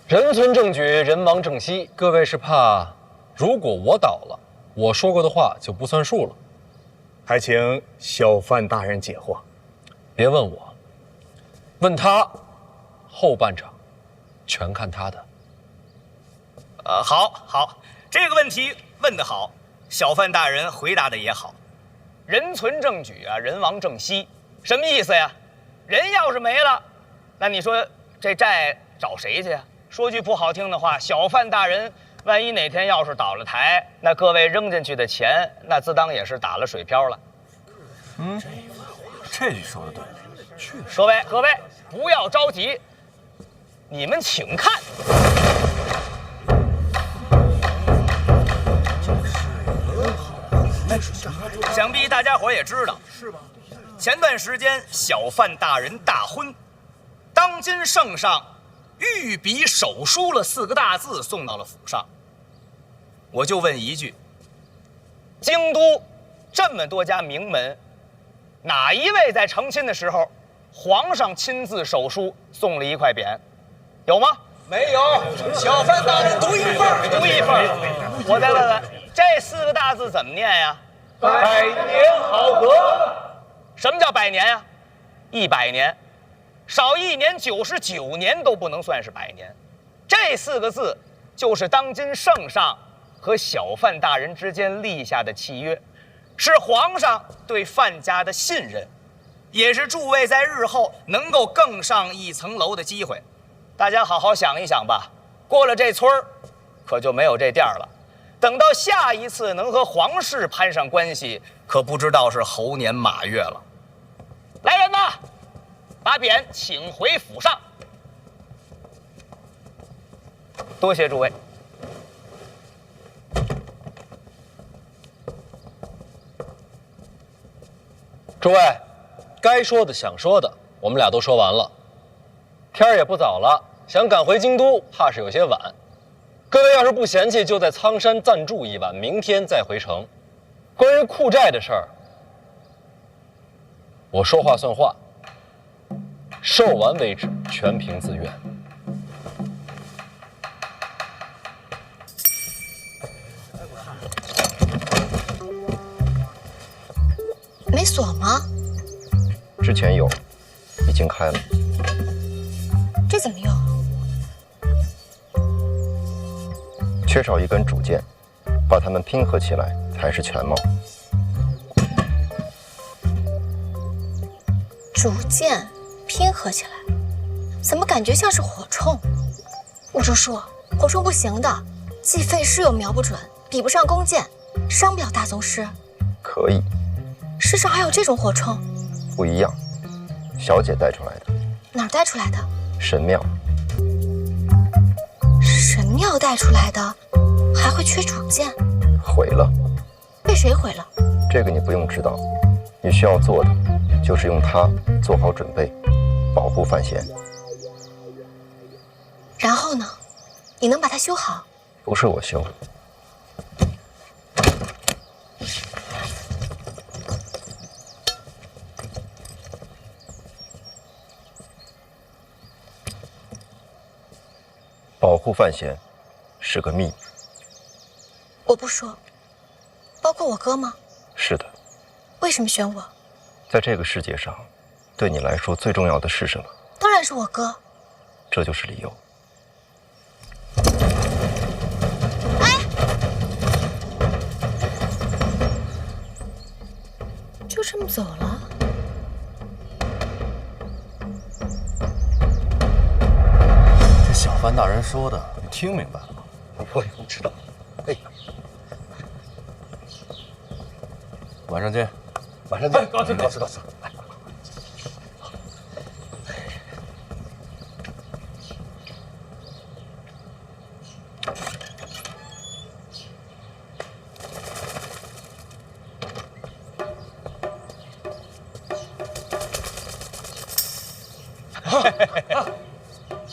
Speaker 3: 人存证据，人亡政息。各位是怕，如果我倒了，我说过的话就不算数了。
Speaker 10: 还请小范大人解惑。
Speaker 3: 别问我，问他。后半场全看他的。
Speaker 6: 好，这个问题问得好，小范大人回答的也好。人存证据啊，人亡政息，什么意思呀？人要是没了，那你说这债找谁去呀？说句不好听的话，小范大人万一哪天要是倒了台，那各位扔进去的钱，那自当也是打了水漂了。
Speaker 8: 这句说的对。
Speaker 6: 各位不要着急，你们请看。想必大家伙也知道，是吧？前段时间小范大人大婚，当今圣上御笔手书了4个大字送到了府上。我就问一句，京都这么多家名门，哪一位在成亲的时候，皇上亲自手书送了1块匾？有吗？
Speaker 15: 没有，小范大人独一份
Speaker 6: 我再问问，这4个大字怎么念呀？
Speaker 13: 百年好合。
Speaker 6: 什么叫百年呀？100年，少1年99年都不能算是100年。这4个字就是当今圣上和小范大人之间立下的契约，是皇上对范家的信任，也是诸位在日后能够更上一层楼的机会。大家好好想一想吧，过了这村儿，可就没有这店了。等到下一次能和皇室攀上关系，可不知道是猴年马月了。来人呐，把匾请回府上。多谢诸位。
Speaker 3: 诸位，该说的、想说的，我们俩都说完了。天儿也不早了，想赶回京都，怕是有些晚。各位要是不嫌弃，就在苍山暂住一晚，明天再回城。关于库债的事儿，我说话算话，售完为止，全凭自愿。
Speaker 12: 没锁吗？
Speaker 14: 之前有，已经开了。
Speaker 12: 这怎么用？
Speaker 14: 缺少一根主件，把它们拼合起来才是全貌。
Speaker 12: 主件拼合起来，怎么感觉像是火铳？吴周叔，火铳不行的，既费事又瞄不准，比不上弓箭，伤不了大宗师。
Speaker 14: 可以。
Speaker 12: 世上还有这种火铳？
Speaker 14: 不一样，小姐带出来的。
Speaker 12: 哪儿带出来的？
Speaker 14: 神庙。
Speaker 12: 神庙带出来的，还会缺主件？
Speaker 14: 毁了。
Speaker 12: 被谁毁了？
Speaker 14: 这个你不用知道，你需要做的就是用它做好准备，保护范闲。
Speaker 12: 然后呢？你能把它修好？
Speaker 14: 不是我修。保护范闲是个秘密。
Speaker 12: 我不说，包括我哥吗？
Speaker 14: 是的。
Speaker 12: 为什么选我？
Speaker 14: 在这个世界上，对你来说最重要的是什么？
Speaker 12: 当然是我哥。
Speaker 14: 这就是理由。
Speaker 12: 就这么走了？
Speaker 3: 这小范大人说的，你听明白了吗？
Speaker 2: 我知道。哎，
Speaker 3: 晚上见。
Speaker 2: 晚上见。
Speaker 3: 告辞，告辞，告辞。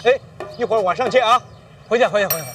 Speaker 6: 哎，一会儿晚上见啊！回去，回去，回去。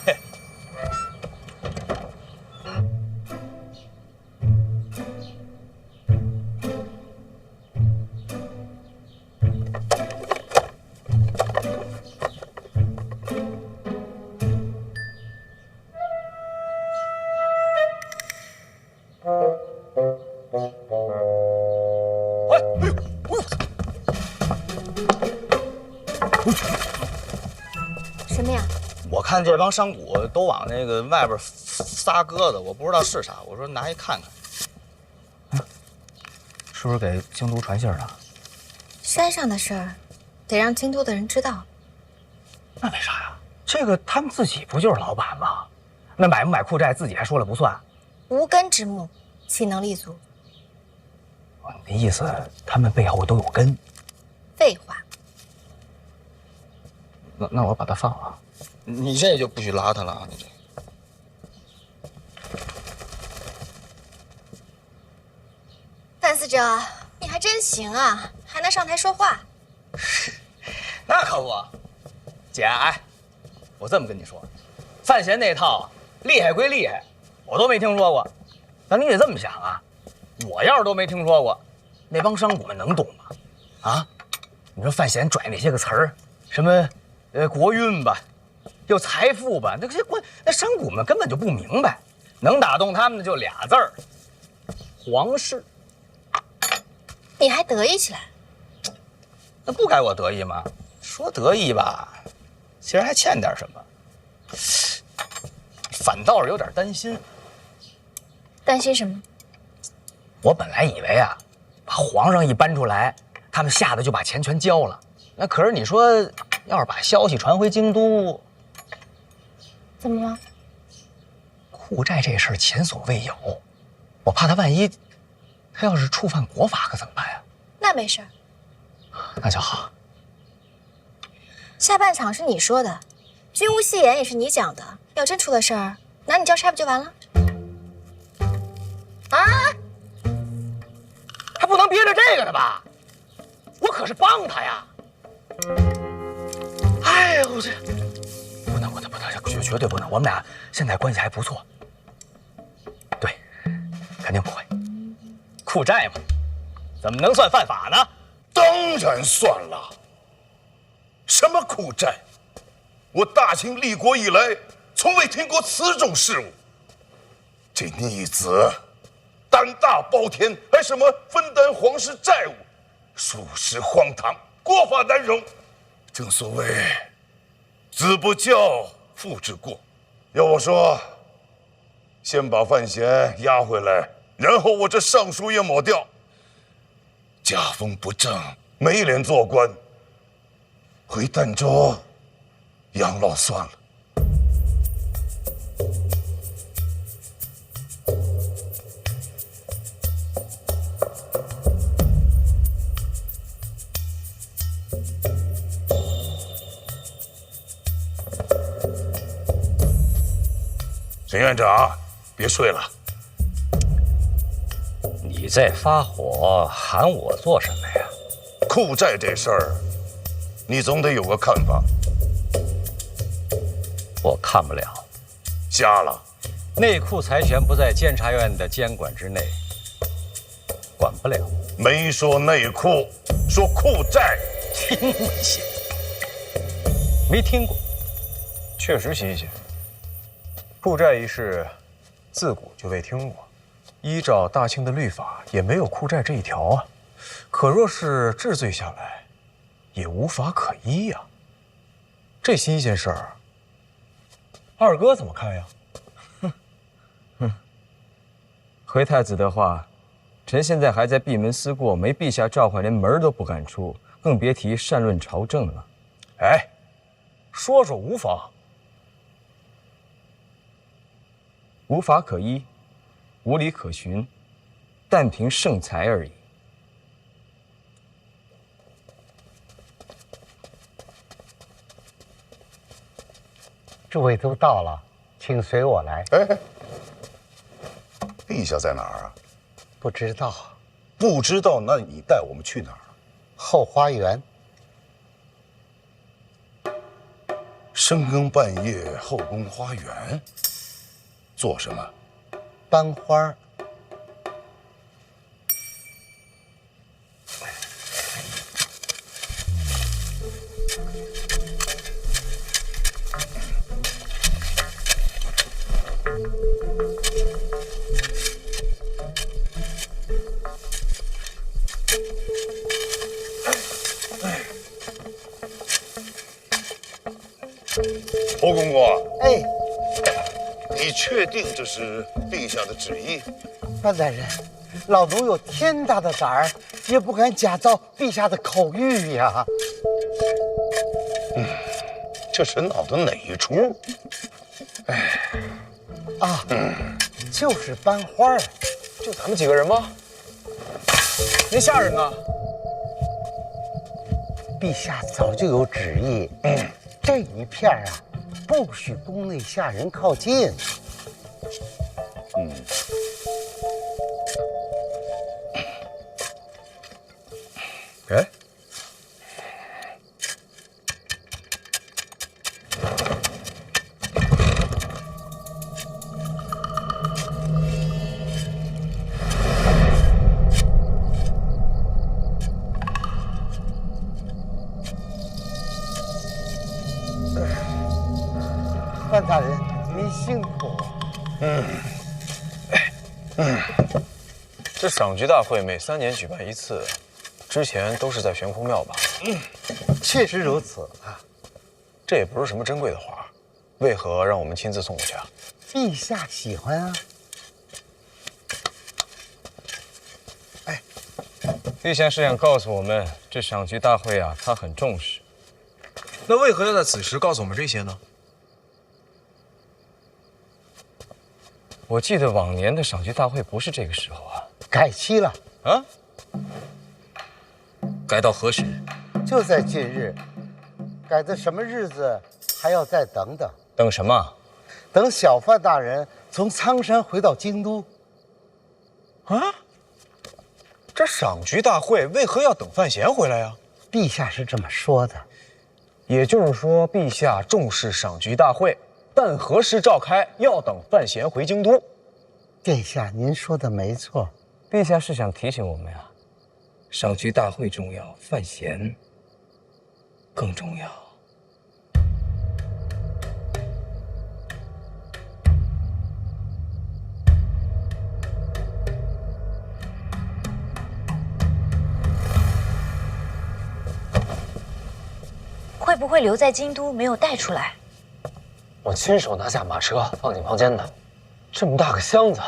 Speaker 12: 什么呀？
Speaker 6: 我看这帮商贾都往那个外边撒鸽子，我不知道是啥，我说拿一看看。
Speaker 15: 是不是给京都传信了？
Speaker 12: 山上的事儿，得让京都的人知道。
Speaker 15: 那为啥呀？这个他们自己不就是老板吗？那买不买库债自己还说了不算。
Speaker 12: 无根之木，岂能立足？
Speaker 15: 你的意思，他们背后都有根？
Speaker 12: 废话。
Speaker 15: 那我把他放了。
Speaker 6: 你这就不许拉他了啊！你这。
Speaker 12: 范司者，你还真行啊，还能上台说话。
Speaker 6: 那可不，姐，哎，我这么跟你说，范闲那套厉害归厉害，我都没听说过。但你得这么想啊，我要是都没听说过，那帮商贾们能懂吗？啊，你说范闲拽那些个词儿，什么国运吧，又财富吧，那商贾们根本就不明白，能打动他们的就俩字儿：皇室。
Speaker 12: 你还得意起来？
Speaker 6: 那不该我得意吗？说得意吧，其实还欠点什么，反倒是有点担心。
Speaker 12: 担心什么？
Speaker 15: 我本来以为啊，把皇上一搬出来，他们吓得就把钱全交了。那可是你说，要是把消息传回京都，
Speaker 12: 怎么了？
Speaker 15: 库债这事儿前所未有，我怕他万一，他要是触犯国法可怎么办呀？
Speaker 12: 那没事儿，
Speaker 15: 那就好。
Speaker 12: 下半场是你说的，军无戏言也是你讲的。要真出了事儿，拿你交差不就完了？
Speaker 15: 啊！还不能憋着这个呢吧？我可是帮他呀！哎呦，这不能，绝对不能。我们俩现在关系还不错，对，肯定不会。
Speaker 6: 库债嘛，怎么能算犯法呢？
Speaker 16: 当然算了。什么库债？我大清立国以来，从未听过此种事物。这逆子胆大包天，还什么分担皇室债务，属实荒唐，国法难容。正所谓子不教，父之过。要我说，先把范闲押回来，然后我这尚书也抹掉。家风不正，没脸做官，回儋州养老算了。沈院长，别睡了。
Speaker 7: 你在发火，喊我做什么呀？
Speaker 16: 库债这事儿，你总得有个看法。
Speaker 7: 我看不了。
Speaker 16: 瞎了。
Speaker 7: 内库财权不在监察院的监管之内，管不了。
Speaker 16: 没说内库，说库债。
Speaker 7: 听闻些，
Speaker 3: 没听过，确实新鲜。库债一事，自古就未听过。依照大清的律法，也没有库债这一条啊。可若是治罪下来，也无法可依呀。这新鲜事儿，二哥怎么看呀？
Speaker 17: 回太子的话，臣现在还在闭门思过，没陛下召唤，连门都不敢出，更别提善论朝政了。
Speaker 3: 哎，说说无妨。
Speaker 17: 无法可依，无理可循，但凭圣才而已。
Speaker 1: 诸位都到了，请随我来。
Speaker 16: 哎，陛下在哪儿啊？
Speaker 1: 不知道。
Speaker 16: 不知道，那你带我们去哪儿？
Speaker 1: 后花园。
Speaker 16: 深更半夜，后宫花园。做什么？
Speaker 1: 班花。
Speaker 16: 侯公公，
Speaker 1: 哎。
Speaker 16: 你确定这是陛下的旨意？
Speaker 1: 范大人，老奴有天大的胆儿，也不敢假造陛下的口谕呀。
Speaker 16: 这是闹的哪一出？
Speaker 1: 哎，啊，就是班花，
Speaker 3: 就咱们几个人吗？那下人呢？
Speaker 1: 陛下早就有旨意，这一片啊，不许宫内下人靠近。
Speaker 3: 哎，
Speaker 1: 范大人，您辛苦。
Speaker 3: 这赏菊大会每3年举办一次，之前都是在悬空庙吧？
Speaker 1: 确实如此啊。
Speaker 3: 这也不是什么珍贵的花，为何让我们亲自送过去啊？
Speaker 1: 陛下喜欢啊。
Speaker 17: 哎，陛下是想告诉我们，这赏菊大会啊，他很重视。
Speaker 3: 那为何要在此时告诉我们这些呢？
Speaker 17: 我记得往年的赏菊大会不是这个时候啊，
Speaker 1: 改期了
Speaker 17: 啊？
Speaker 3: 改到何时？
Speaker 1: 就在近日。改的什么日子还要再等等。
Speaker 17: 等什么？
Speaker 1: 等小范大人从苍山回到京都。
Speaker 3: 啊？这赏菊大会为何要等范闲回来呀？
Speaker 1: 陛下是这么说的。
Speaker 3: 也就是说，陛下重视赏菊大会，
Speaker 17: 但何时召开，要等范闲回京都。
Speaker 18: 殿下，您说的没错。
Speaker 17: 陛下是想提醒我们呀，上局大会重要，范闲更重要。
Speaker 11: 会不会留在京都没有带出来？
Speaker 3: 我亲手拿下马车放进房间的，这么大个箱子，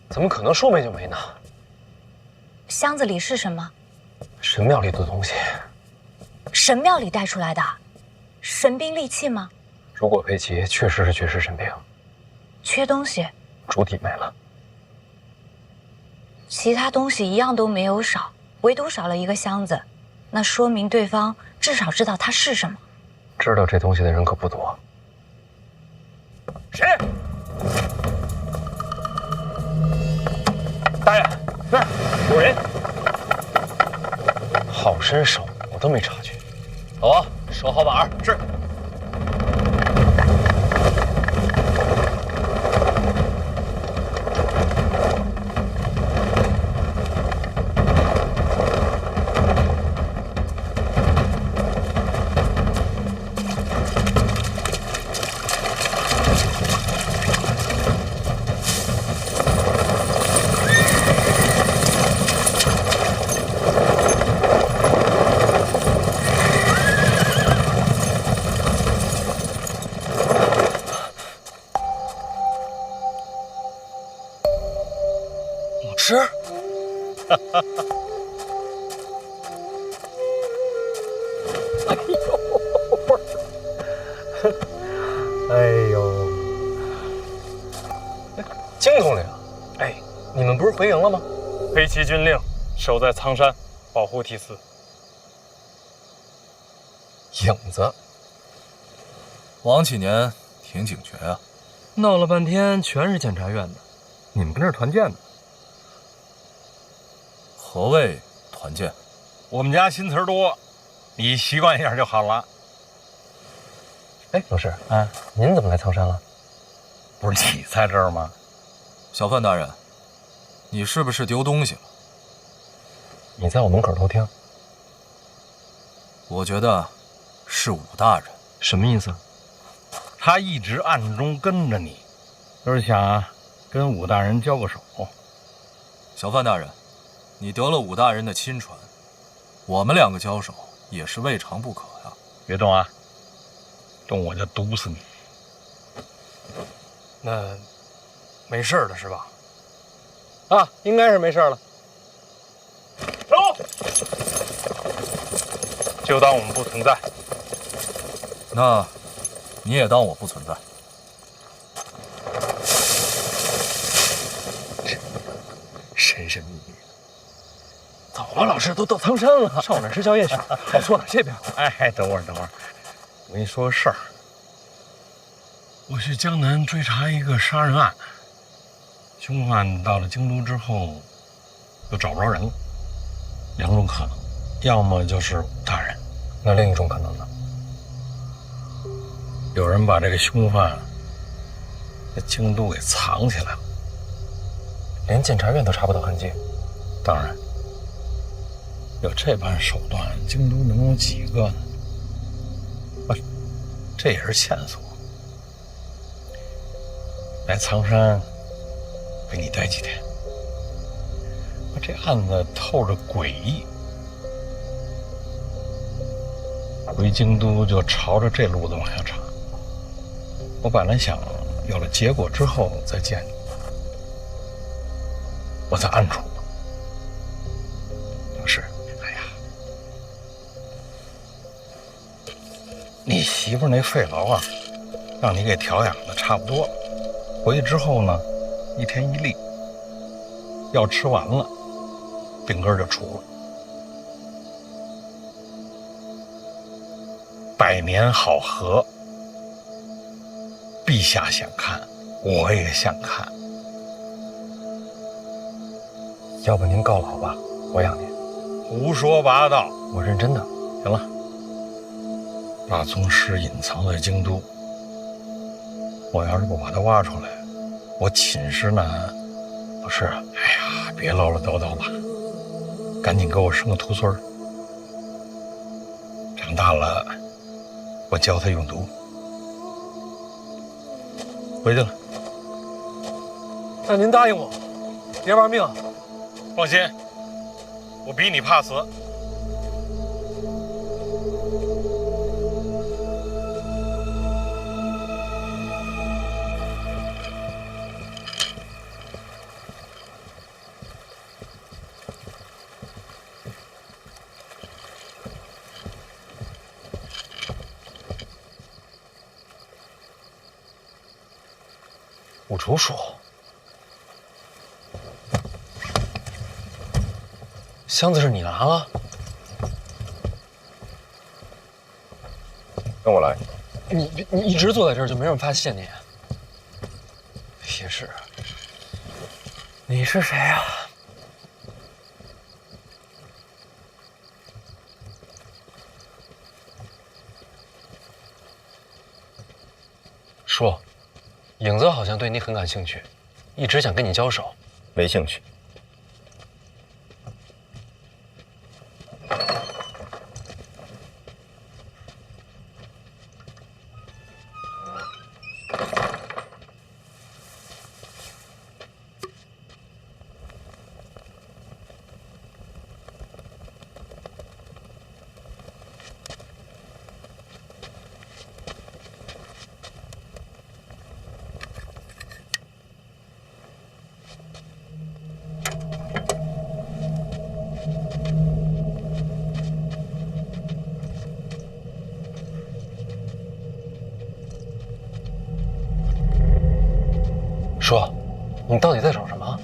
Speaker 3: 怎么可能说没就没呢？
Speaker 11: 箱子里是什么？
Speaker 3: 神庙里的东西。
Speaker 11: 神庙里带出来的？神兵利器吗？
Speaker 3: 如果佩奇确实是绝世神兵，
Speaker 11: 缺东西，
Speaker 3: 主体没了，
Speaker 11: 其他东西一样都没有少，唯独少了一个箱子，那说明对方至少知道它是什么。
Speaker 3: 知道这东西的人可不多。
Speaker 9: 谁？大人，那儿有人。
Speaker 3: 好身手，我都没察觉。走啊，守好板儿。
Speaker 10: 是。
Speaker 3: 吃。
Speaker 9: 哎呦，
Speaker 3: 京统领，哎，你们不是回营了吗？
Speaker 10: 黑旗军令守在苍山，保护祭司。
Speaker 3: 影子，
Speaker 8: 王启年挺警觉啊，闹了半天全是检察院的，你们跟这儿团建呢？何谓团建？
Speaker 10: 我们家新词儿多，你习惯一下就好了。
Speaker 3: 哎，董事，您怎么来苍山了？
Speaker 10: 不是你在这儿吗？
Speaker 8: 小范大人，你是不是丢东西了？
Speaker 3: 你在我门口偷听。
Speaker 8: 我觉得是武大人。
Speaker 3: 什么意思？
Speaker 10: 他一直暗中跟着你，就是想跟武大人交个手。
Speaker 8: 小范大人，你得了武大人的亲传，我们两个交手也是未尝不可呀。
Speaker 10: 别动啊，动我就毒死你。
Speaker 3: 那没事了是吧？啊，应该是没事了。
Speaker 10: 走，就当我们不存在。
Speaker 8: 那你也当我不存在。
Speaker 3: 神神秘秘的。走吧，老师，都到苍山了，上我那儿吃宵夜去。跑错了，这边。
Speaker 10: 哎，等会儿，我跟你说个事儿。我去江南追查一个杀人案，凶犯到了京都之后，又找不着人了。两种可能，要么就是武大人，
Speaker 3: 那另一种可能呢？
Speaker 10: 有人把这个凶犯在京都给藏起来了，
Speaker 3: 连检察院都查不到痕迹。
Speaker 10: 当然，有这般手段，京都能有几个呢？这也是线索。来苍山陪你待几天，这案子透着诡异，回京都就朝着这路子往下查。我本来想有了结果之后再见你，我在暗处。可是，哎呀，你媳妇那肺痨啊，让你给调养的差不多了。回去之后呢，一天一粒，药吃完了，病根就出了。百年好合，陛下想看，我也想看。
Speaker 3: 要不您告老吧，我养您。
Speaker 10: 胡说八道！
Speaker 3: 我认真的。
Speaker 10: 行了，把宗师隐藏在京都，
Speaker 9: 我要是不把他挖出来，我寝食难安。老师，哎呀，别唠唠叨叨了，赶紧给我生个徒孙儿。长大了，我教他用毒。回去了。
Speaker 8: 那您答应我，别玩命。
Speaker 10: 放心，我比你怕死。
Speaker 3: 五竹说：“箱子是你拿了？
Speaker 14: 跟我来。
Speaker 3: 你一直坐在这儿就没人发现你？也是。你是谁呀？说。”影子好像对你很感兴趣，一直想跟你交手。
Speaker 14: 没兴趣。
Speaker 3: 说，你到底在找什么？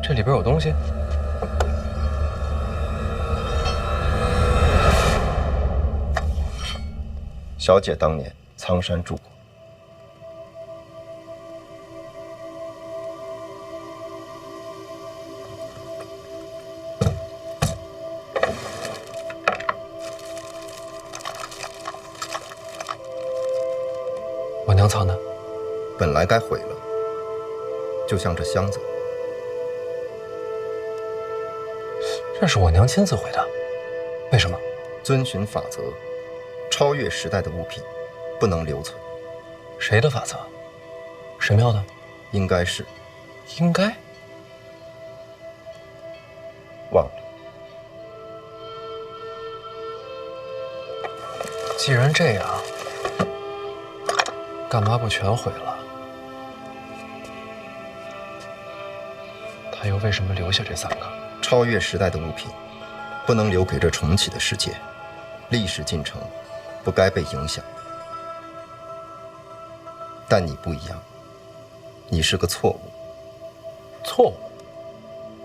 Speaker 3: 这里边有东西。
Speaker 14: 小姐当年苍山住过。
Speaker 3: 我娘藏的，
Speaker 14: 本来该毁了，就像这箱子。
Speaker 3: 这是我娘亲自毁的，为什么？
Speaker 14: 遵循法则，超越时代的物品不能留存。
Speaker 3: 谁的法则？神庙的？
Speaker 14: 应该是。
Speaker 3: 应该？
Speaker 14: 忘了。
Speaker 3: 既然这样，干嘛不全毁了？他又为什么留下这3个？
Speaker 14: 超越时代的物品，不能留给这重启的世界。历史进程不该被影响。但你不一样，你是个错误。
Speaker 3: 错误？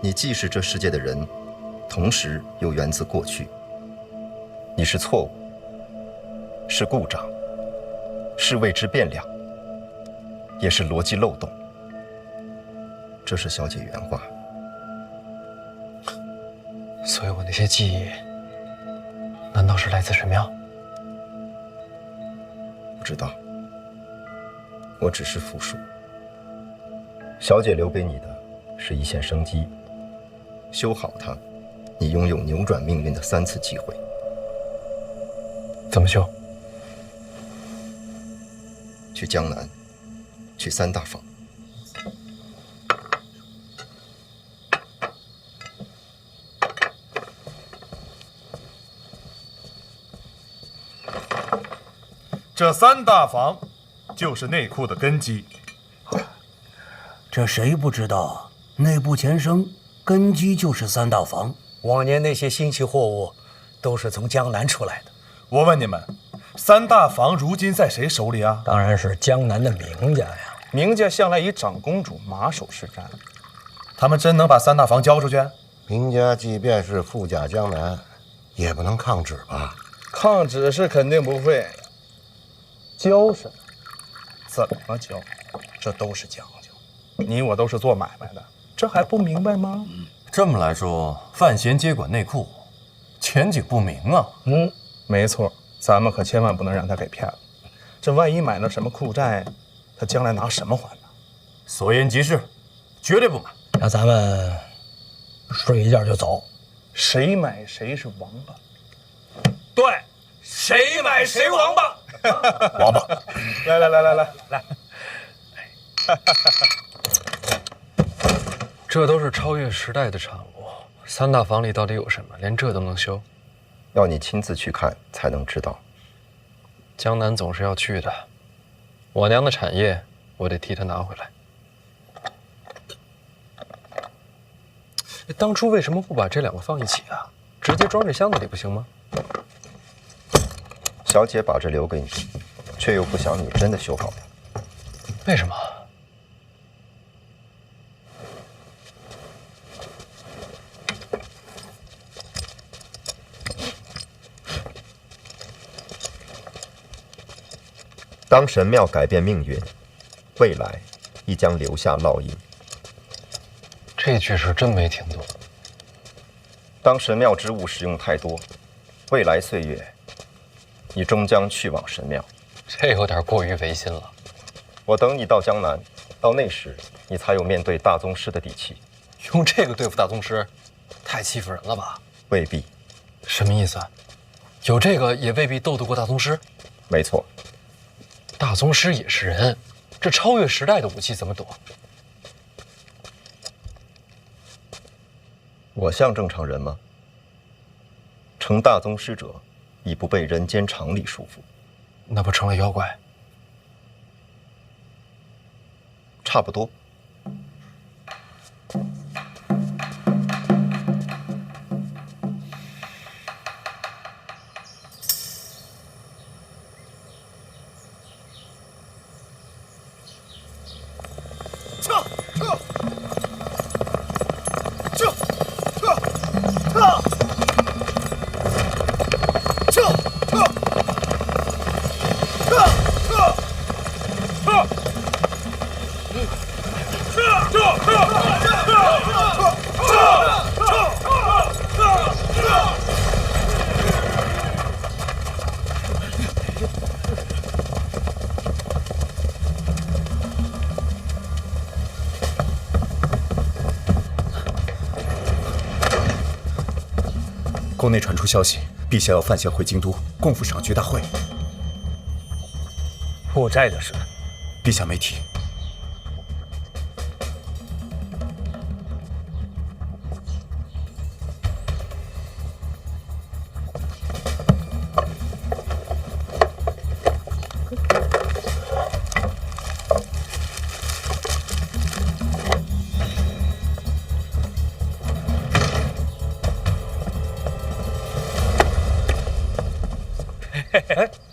Speaker 14: 你既是这世界的人，同时又源自过去。你是错误，是故障，是未知变量，也是逻辑漏洞。这是小姐原话。
Speaker 3: 所以我那些记忆，难道是来自神庙？
Speaker 14: 不知道，我只是复述。小姐留给你的是一线生机，修好它，你拥有扭转命运的3次机会。
Speaker 3: 怎么修？
Speaker 14: 去江南，去3大坊。
Speaker 10: 这3大坊就是内库的根基。
Speaker 19: 这谁不知道？内部前生根基就是3大坊。
Speaker 20: 往年那些新奇货物都是从江南出来的。
Speaker 10: 我问你们三大房如今在谁手里啊？
Speaker 19: 当然是江南的明家呀。
Speaker 10: 明家向来以长公主马首是瞻，他们真能把三大房交出去？
Speaker 18: 明家即便是富甲江南，也不能抗旨吧？
Speaker 10: 抗旨是肯定不会，交什么？怎么交？这都是讲究。你我都是做买卖的，这还不明白吗？
Speaker 3: 这么来说，范闲接管内库，前景不明啊。
Speaker 10: 没错，咱们可千万不能让他给骗了。这万一买了什么库债，他将来拿什么还呢？
Speaker 3: 所言极是，绝对不买。
Speaker 19: 那咱们睡一觉就走，
Speaker 10: 谁买谁是王八。
Speaker 8: 对，谁买谁王八。
Speaker 10: 王八，来。
Speaker 3: 这都是超越时代的产物。三大房里到底有什么？连这都能修？
Speaker 14: 要你亲自去看才能知道。
Speaker 3: 江南总是要去的，我娘的产业，我得替她拿回来。当初为什么不把这两个放一起啊？直接装这箱子里不行吗？
Speaker 14: 小姐把这留给你，却又不想你真的修好它。
Speaker 3: 为什么？
Speaker 14: 当神庙改变命运，未来亦将留下烙印。
Speaker 3: 这句是真没听懂。
Speaker 14: 当神庙之物使用太多，未来岁月，你终将去往神庙。
Speaker 3: 这有点过于违心了。
Speaker 14: 我等你到江南，到那时，你才有面对大宗师的底气。
Speaker 3: 用这个对付大宗师，太欺负人了吧？
Speaker 14: 未必。
Speaker 3: 什么意思？有这个也未必斗得过大宗师？
Speaker 14: 没错。
Speaker 3: 大宗师也是人，这超越时代的武器怎么躲？
Speaker 14: 我像正常人吗？成大宗师者，已不被人间常理束缚。
Speaker 3: 那不成了妖怪？
Speaker 14: 差不多。
Speaker 20: 宫内传出消息，陛下要范闲回京都共赴赏菊大会。
Speaker 19: 负债的事，
Speaker 20: 陛下没提。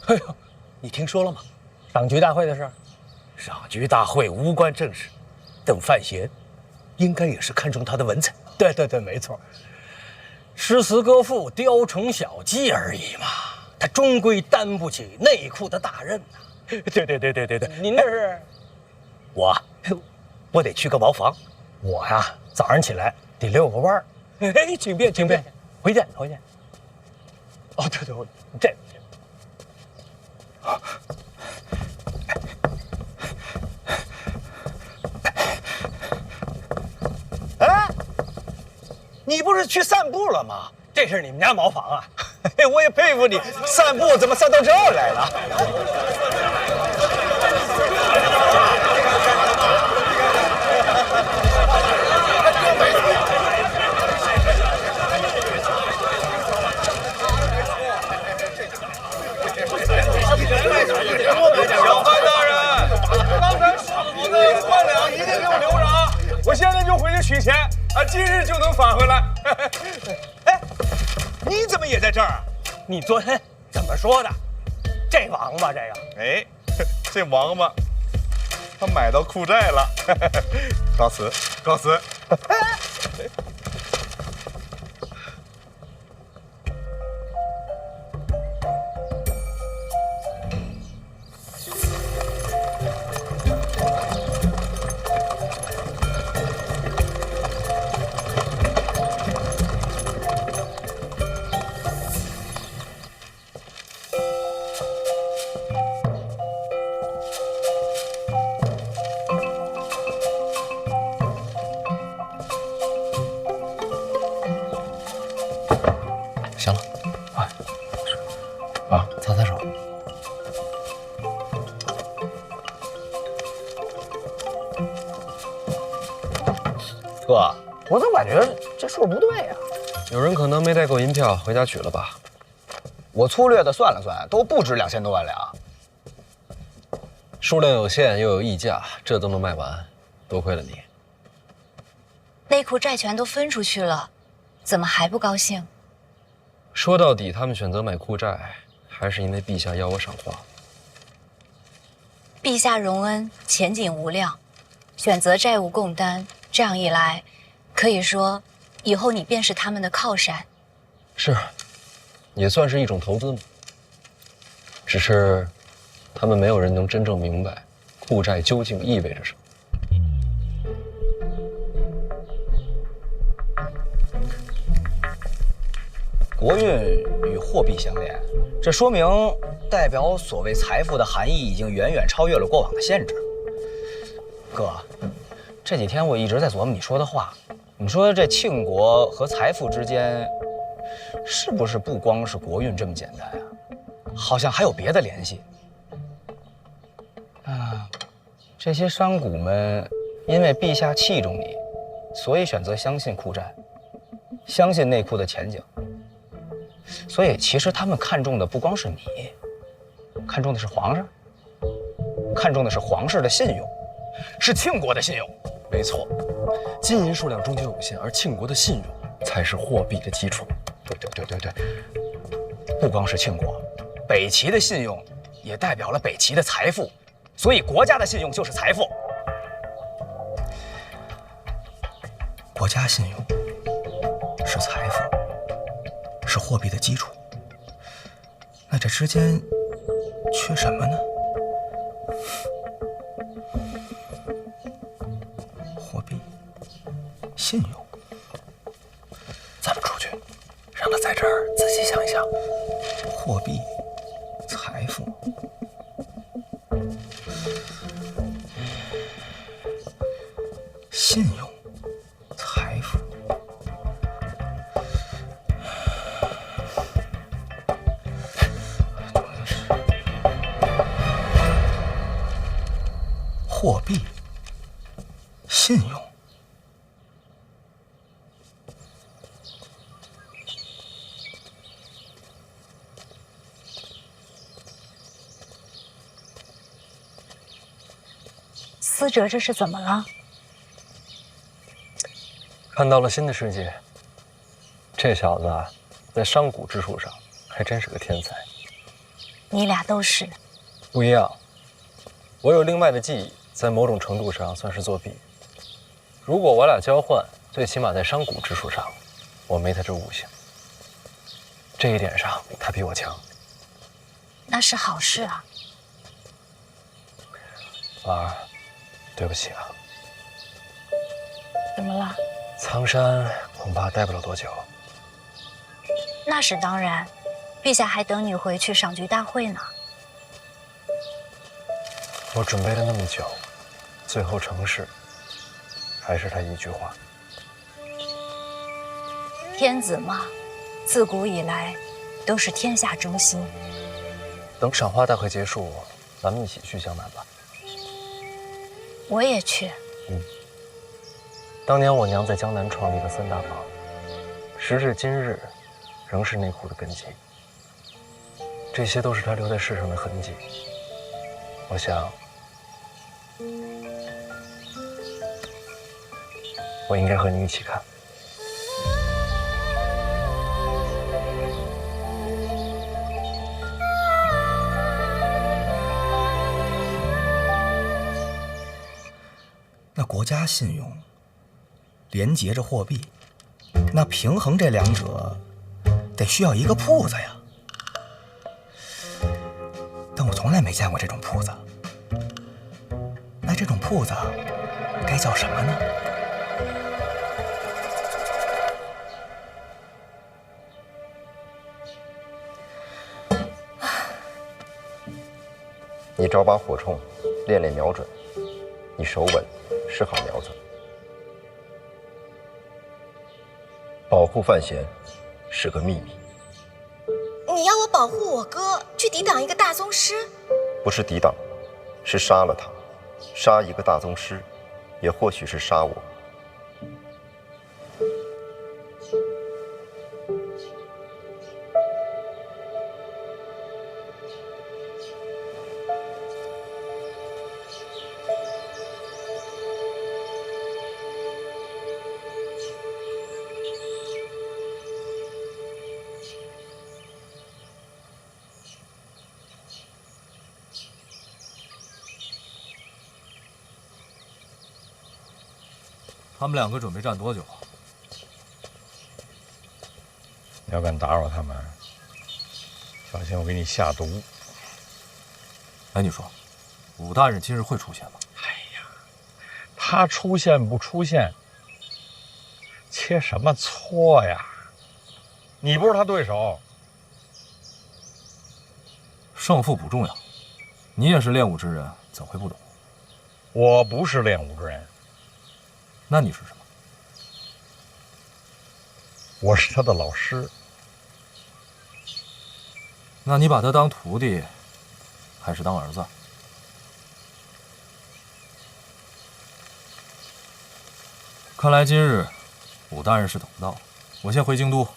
Speaker 19: 哎呦，你听说了吗？赏菊大会的事。赏菊大会无关正事，邓范闲应该也是看中他的文采。对，没错。诗词歌赋、雕虫小技而已嘛，他终归担不起内库的大任呐。对，您这是？我得去个茅房。我呀，早上起来得遛个弯儿。请便，回见。哦，对，这。哎，你不是去散步了吗？这是你们家茅房啊！我也佩服你，散步怎么散到这儿来了？
Speaker 10: 小范大人，刚才说好的5万两一定给我留着啊！我现在就回去取钱啊，今日就能返回来。
Speaker 19: 哎，你怎么也在这儿啊？你昨天怎么说的？这王八这个，
Speaker 10: 哎，这王八他买到库寨了，告辞，告辞。
Speaker 3: 行了，擦擦手。
Speaker 15: 哥，我怎么感觉这数不对呀？
Speaker 3: 有人可能没带够银票，回家取了吧？
Speaker 15: 我粗略的算了算，都不止2000多万两。
Speaker 3: 数量有限，又有溢价，这都能卖完，多亏了你。
Speaker 11: 内库债权都分出去了，怎么还不高兴？
Speaker 3: 说到底，他们选择买库债，还是因为陛下要我赏花。
Speaker 11: 陛下荣恩，前景无量，选择债务共担，这样一来，可以说，以后你便是他们的靠山。
Speaker 3: 是，也算是一种投资嘛。只是，他们没有人能真正明白，库债究竟意味着什么。
Speaker 15: 国运与货币相连，这说明代表所谓财富的含义已经远远超越了过往的限制。哥，这几天我一直在琢磨你说的话。你说这庆国和财富之间，是不是不光是国运这么简单啊？好像还有别的联系。这些商贾们因为陛下器重你，所以选择相信库债，相信内库的前景。所以，其实他们看重的不光是你，看重的是皇上，看重的是皇室的信用，是庆国的信用。
Speaker 3: 没错，金银数量终究有限，而庆国的信用才是货币的基础。
Speaker 15: 对，不光是庆国，北齐的信用也代表了北齐的财富，所以国家的信用就是财富。国家信用是财富。是货币的基础，那这之间缺什么呢？货币、信用。
Speaker 3: 咱们出去，让他在这儿仔细想一想。
Speaker 15: 货币、财富、信用、财富。货币、信用，
Speaker 11: 思哲这是怎么了？
Speaker 3: 看到了新的世界。这小子啊，在商贾之术上还真是个天才。
Speaker 11: 你俩都是。
Speaker 3: 不一样，我有另外的技艺。在某种程度上算是作弊。如果我俩交换，最起码在商贾之术上，我没他这悟性。这一点上，他比我强。
Speaker 11: 那是好事啊。
Speaker 3: 婉儿，对不起啊。
Speaker 11: 怎么了？
Speaker 3: 苍山恐怕待不了多久。
Speaker 11: 那是当然，陛下还等你回去赏菊大会呢。
Speaker 3: 我准备了那么久。最后成事，还是他一句话。
Speaker 11: 天子嘛，自古以来都是天下中心。
Speaker 3: 等赏花大会结束，咱们一起去江南吧。
Speaker 11: 我也去。
Speaker 3: 当年我娘在江南创立了3大坊，时至今日，仍是内库的根基。这些都是她留在世上的痕迹。我想。我应该和你一起看。
Speaker 15: 国家信用，连结着货币，那平衡这两者，得需要一个铺子呀。但我从来没见过这种铺子。那这种铺子该叫什么呢？
Speaker 14: 你找把火铳，练练瞄准。你手稳，试好瞄准。保护范闲是个秘密。
Speaker 12: 你要我保护我哥，去抵挡一个大宗师？
Speaker 14: 不是抵挡，是杀了他。杀一个大宗师，也或许是杀我。
Speaker 8: 他们两个准备战多久啊？
Speaker 9: 你要敢打扰他们，小心我给你下毒。
Speaker 8: 哎，你说，武大人今日会出现吗？
Speaker 9: 哎呀，他出现不出现，切什么磋呀？你不是他对手。
Speaker 8: 胜负不重要，你也是练武之人，怎会不懂？
Speaker 9: 我不是练武之人。
Speaker 8: 那你是什么？
Speaker 9: 我是他的老师。
Speaker 8: 那你把他当徒弟，还是当儿子？看来今日武大人是等不到，我先回京都，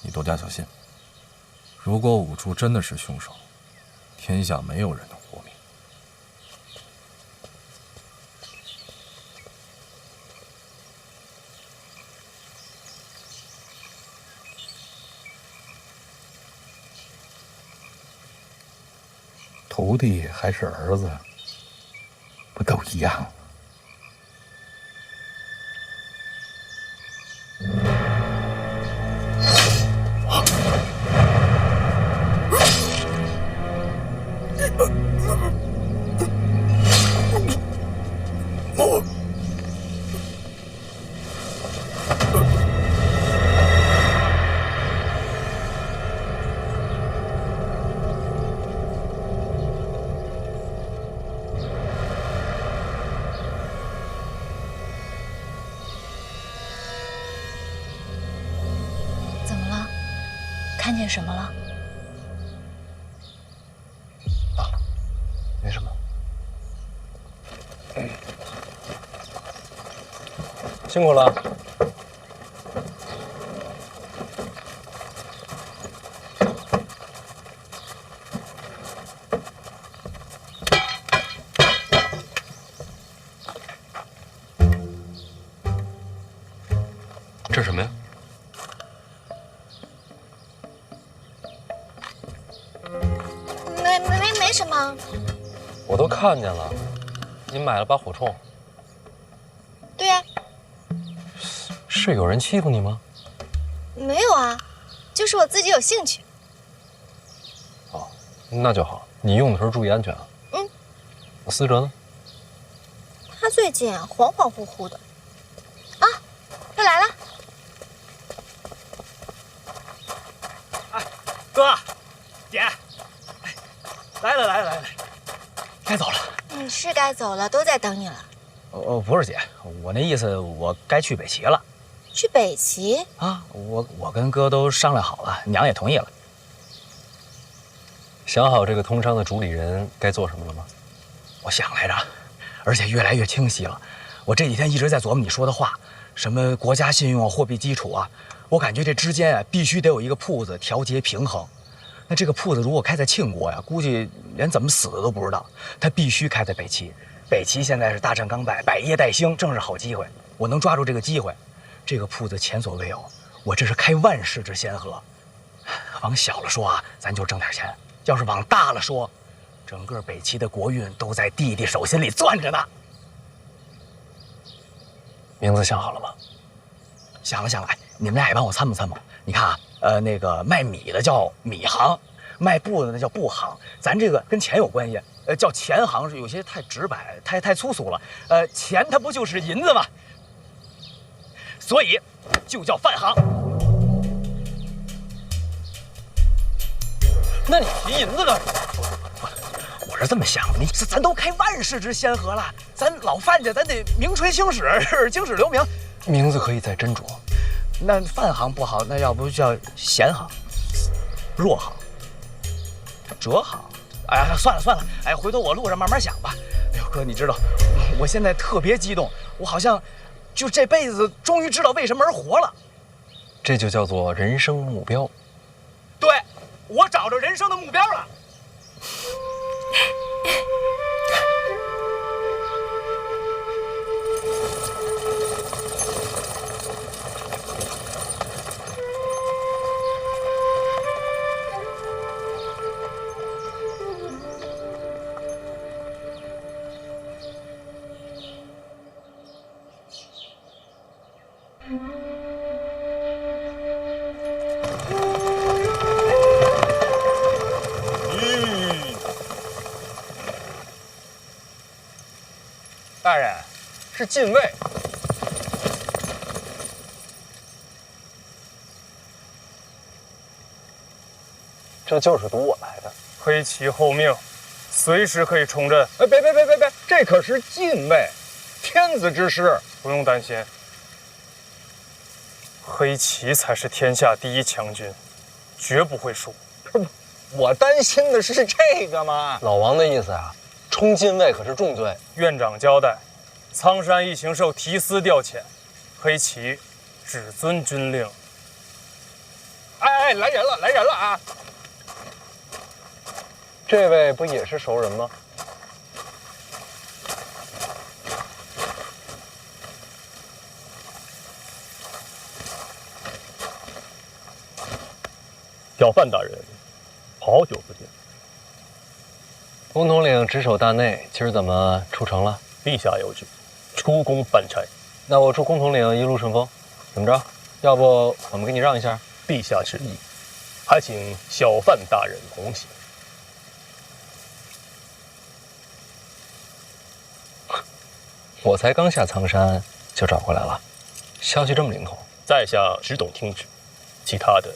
Speaker 8: 你多加小心。如果武处真的是凶手，天下没有人能活命。
Speaker 9: 徒弟还是儿子，不都一样？
Speaker 11: 看见什么了？
Speaker 3: 没什么。辛苦了。这是什么呀？
Speaker 12: 没什么。
Speaker 3: 我都看见了，你买了把火铳。
Speaker 12: 对呀。
Speaker 3: 是有人欺负你吗？
Speaker 12: 没有啊，就是我自己有兴趣。
Speaker 3: 哦，那就好。你用的时候注意安全啊。
Speaker 12: 嗯。
Speaker 3: 思哲呢？
Speaker 12: 他最近恍恍惚惚的。啊，他来了。
Speaker 15: 哥，姐，来了，该走了。
Speaker 12: 是该走了，都在等你了。
Speaker 15: 不是姐，我那意思，我该去北齐了。
Speaker 12: 去北齐
Speaker 15: 啊？我跟哥都商量好了，娘也同意了。
Speaker 3: 想好这个通商的主理人该做什么了吗？
Speaker 15: 我想来着，而且越来越清晰了。我这几天一直在琢磨你说的话，什么国家信用啊、货币基础啊，我感觉这之间啊必须得有一个铺子调节平衡。那这个铺子如果开在庆国呀，估计连怎么死的都不知道。它必须开在北齐。北齐现在是大战刚败，百业待兴，正是好机会。我能抓住这个机会，这个铺子前所未有，我这是开万世之先河。往小了说啊，咱就挣点钱；要是往大了说，整个北齐的国运都在弟弟手心里攥着呢。
Speaker 3: 名字想好了吗？
Speaker 15: 想了想了，哎，你们俩也帮我参谋参谋。你看啊，那个卖米的叫米行，卖布的那叫布行。咱这个跟钱有关系，叫钱行是有些太直白，太粗俗了。钱它不就是银子吗？所以就叫饭行。
Speaker 3: 那你提银子干什么？
Speaker 15: 我是这么想的，咱都开万世之先河了，咱老范家咱得名垂青史，青史留名。
Speaker 3: 名字可以再斟酌。
Speaker 15: 那饭行不好，那要不叫闲行、弱行、折行？哎呀，算了算了，哎，回头我路上慢慢想吧。哎呦哥，你知道，我现在特别激动，我好像就这辈子终于知道为什么而活了。
Speaker 3: 这就叫做人生目标。
Speaker 15: 对，我找着人生的目标了。
Speaker 10: 大人，是禁卫。
Speaker 3: 这就是赌我来的。
Speaker 10: 黑旗候命，随时可以冲阵。哎，别，这可是禁卫，天子之师。不用担心，黑旗才是天下第一强军，绝不会输。
Speaker 6: 我担心的是这个嘛。
Speaker 3: 老王的意思啊，冲禁卫可是重罪。
Speaker 10: 院长交代，苍山一行受提司调遣，黑旗只遵军令。哎，来人了啊！
Speaker 3: 这位不也是熟人吗？
Speaker 10: 小范大人，好久不见。
Speaker 3: 公统领值守大内，今儿怎么出城了？
Speaker 10: 陛下有旨，出宫办差。
Speaker 3: 那我祝公统领一路顺风。怎么着？要不我们给你让一下？
Speaker 10: 陛下旨意，还请小范大人同行。
Speaker 3: 我才刚下苍山就找过来了，消息这么灵通。
Speaker 10: 在下只懂听旨，其他的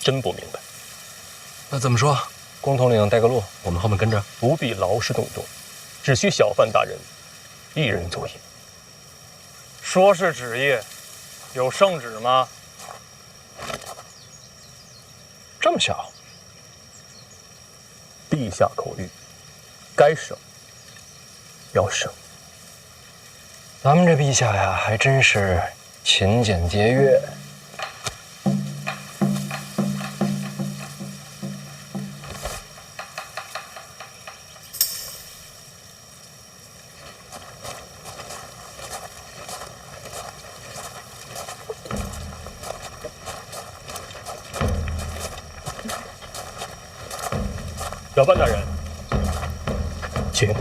Speaker 10: 真不明白。
Speaker 3: 那怎么说？公统领带个路，我们后面跟着。
Speaker 10: 不必劳师动众，只需小范大人一人作引。说是旨意，有圣旨吗？
Speaker 3: 这么小？
Speaker 10: 陛下口谕，该省要省。
Speaker 3: 咱们这陛下呀，还真是勤俭节约。
Speaker 10: 小范大人，请。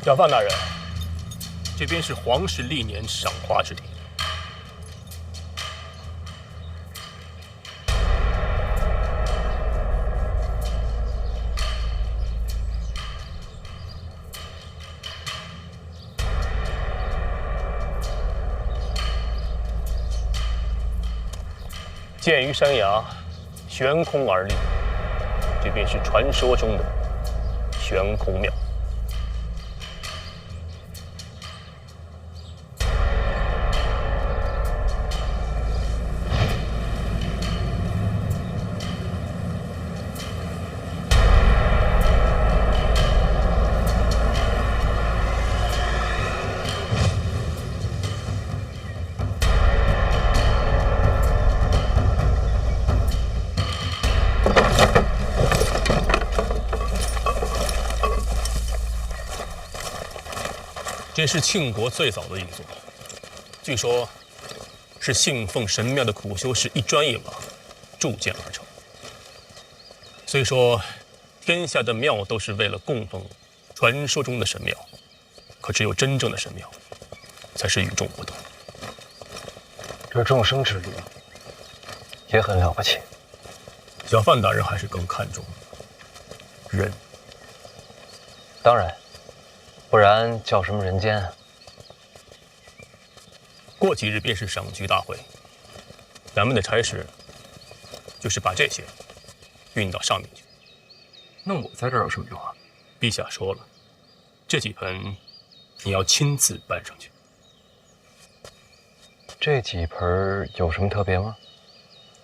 Speaker 10: 小范大人，这边是皇室历年赏花之地。建于山崖，悬空而立，这便是传说中的悬空庙。这是庆国最早的一座，据说是信奉神庙的苦修士一砖一瓦铸建而成。虽说天下的庙都是为了供奉传说中的神庙，可只有真正的神庙才是与众不同。
Speaker 3: 这众生之力也很了不起。
Speaker 10: 小范大人还是更看重人。
Speaker 3: 当然，不然叫什么人间啊？
Speaker 10: 过几日便是赏菊大会，咱们的差事就是把这些运到上面去。
Speaker 3: 那我在这儿有什么用啊？
Speaker 10: 陛下说了，这几盆你要亲自搬上去。
Speaker 3: 这几盆有什么特别吗？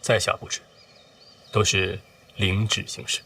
Speaker 10: 在下不知，都是领旨行事。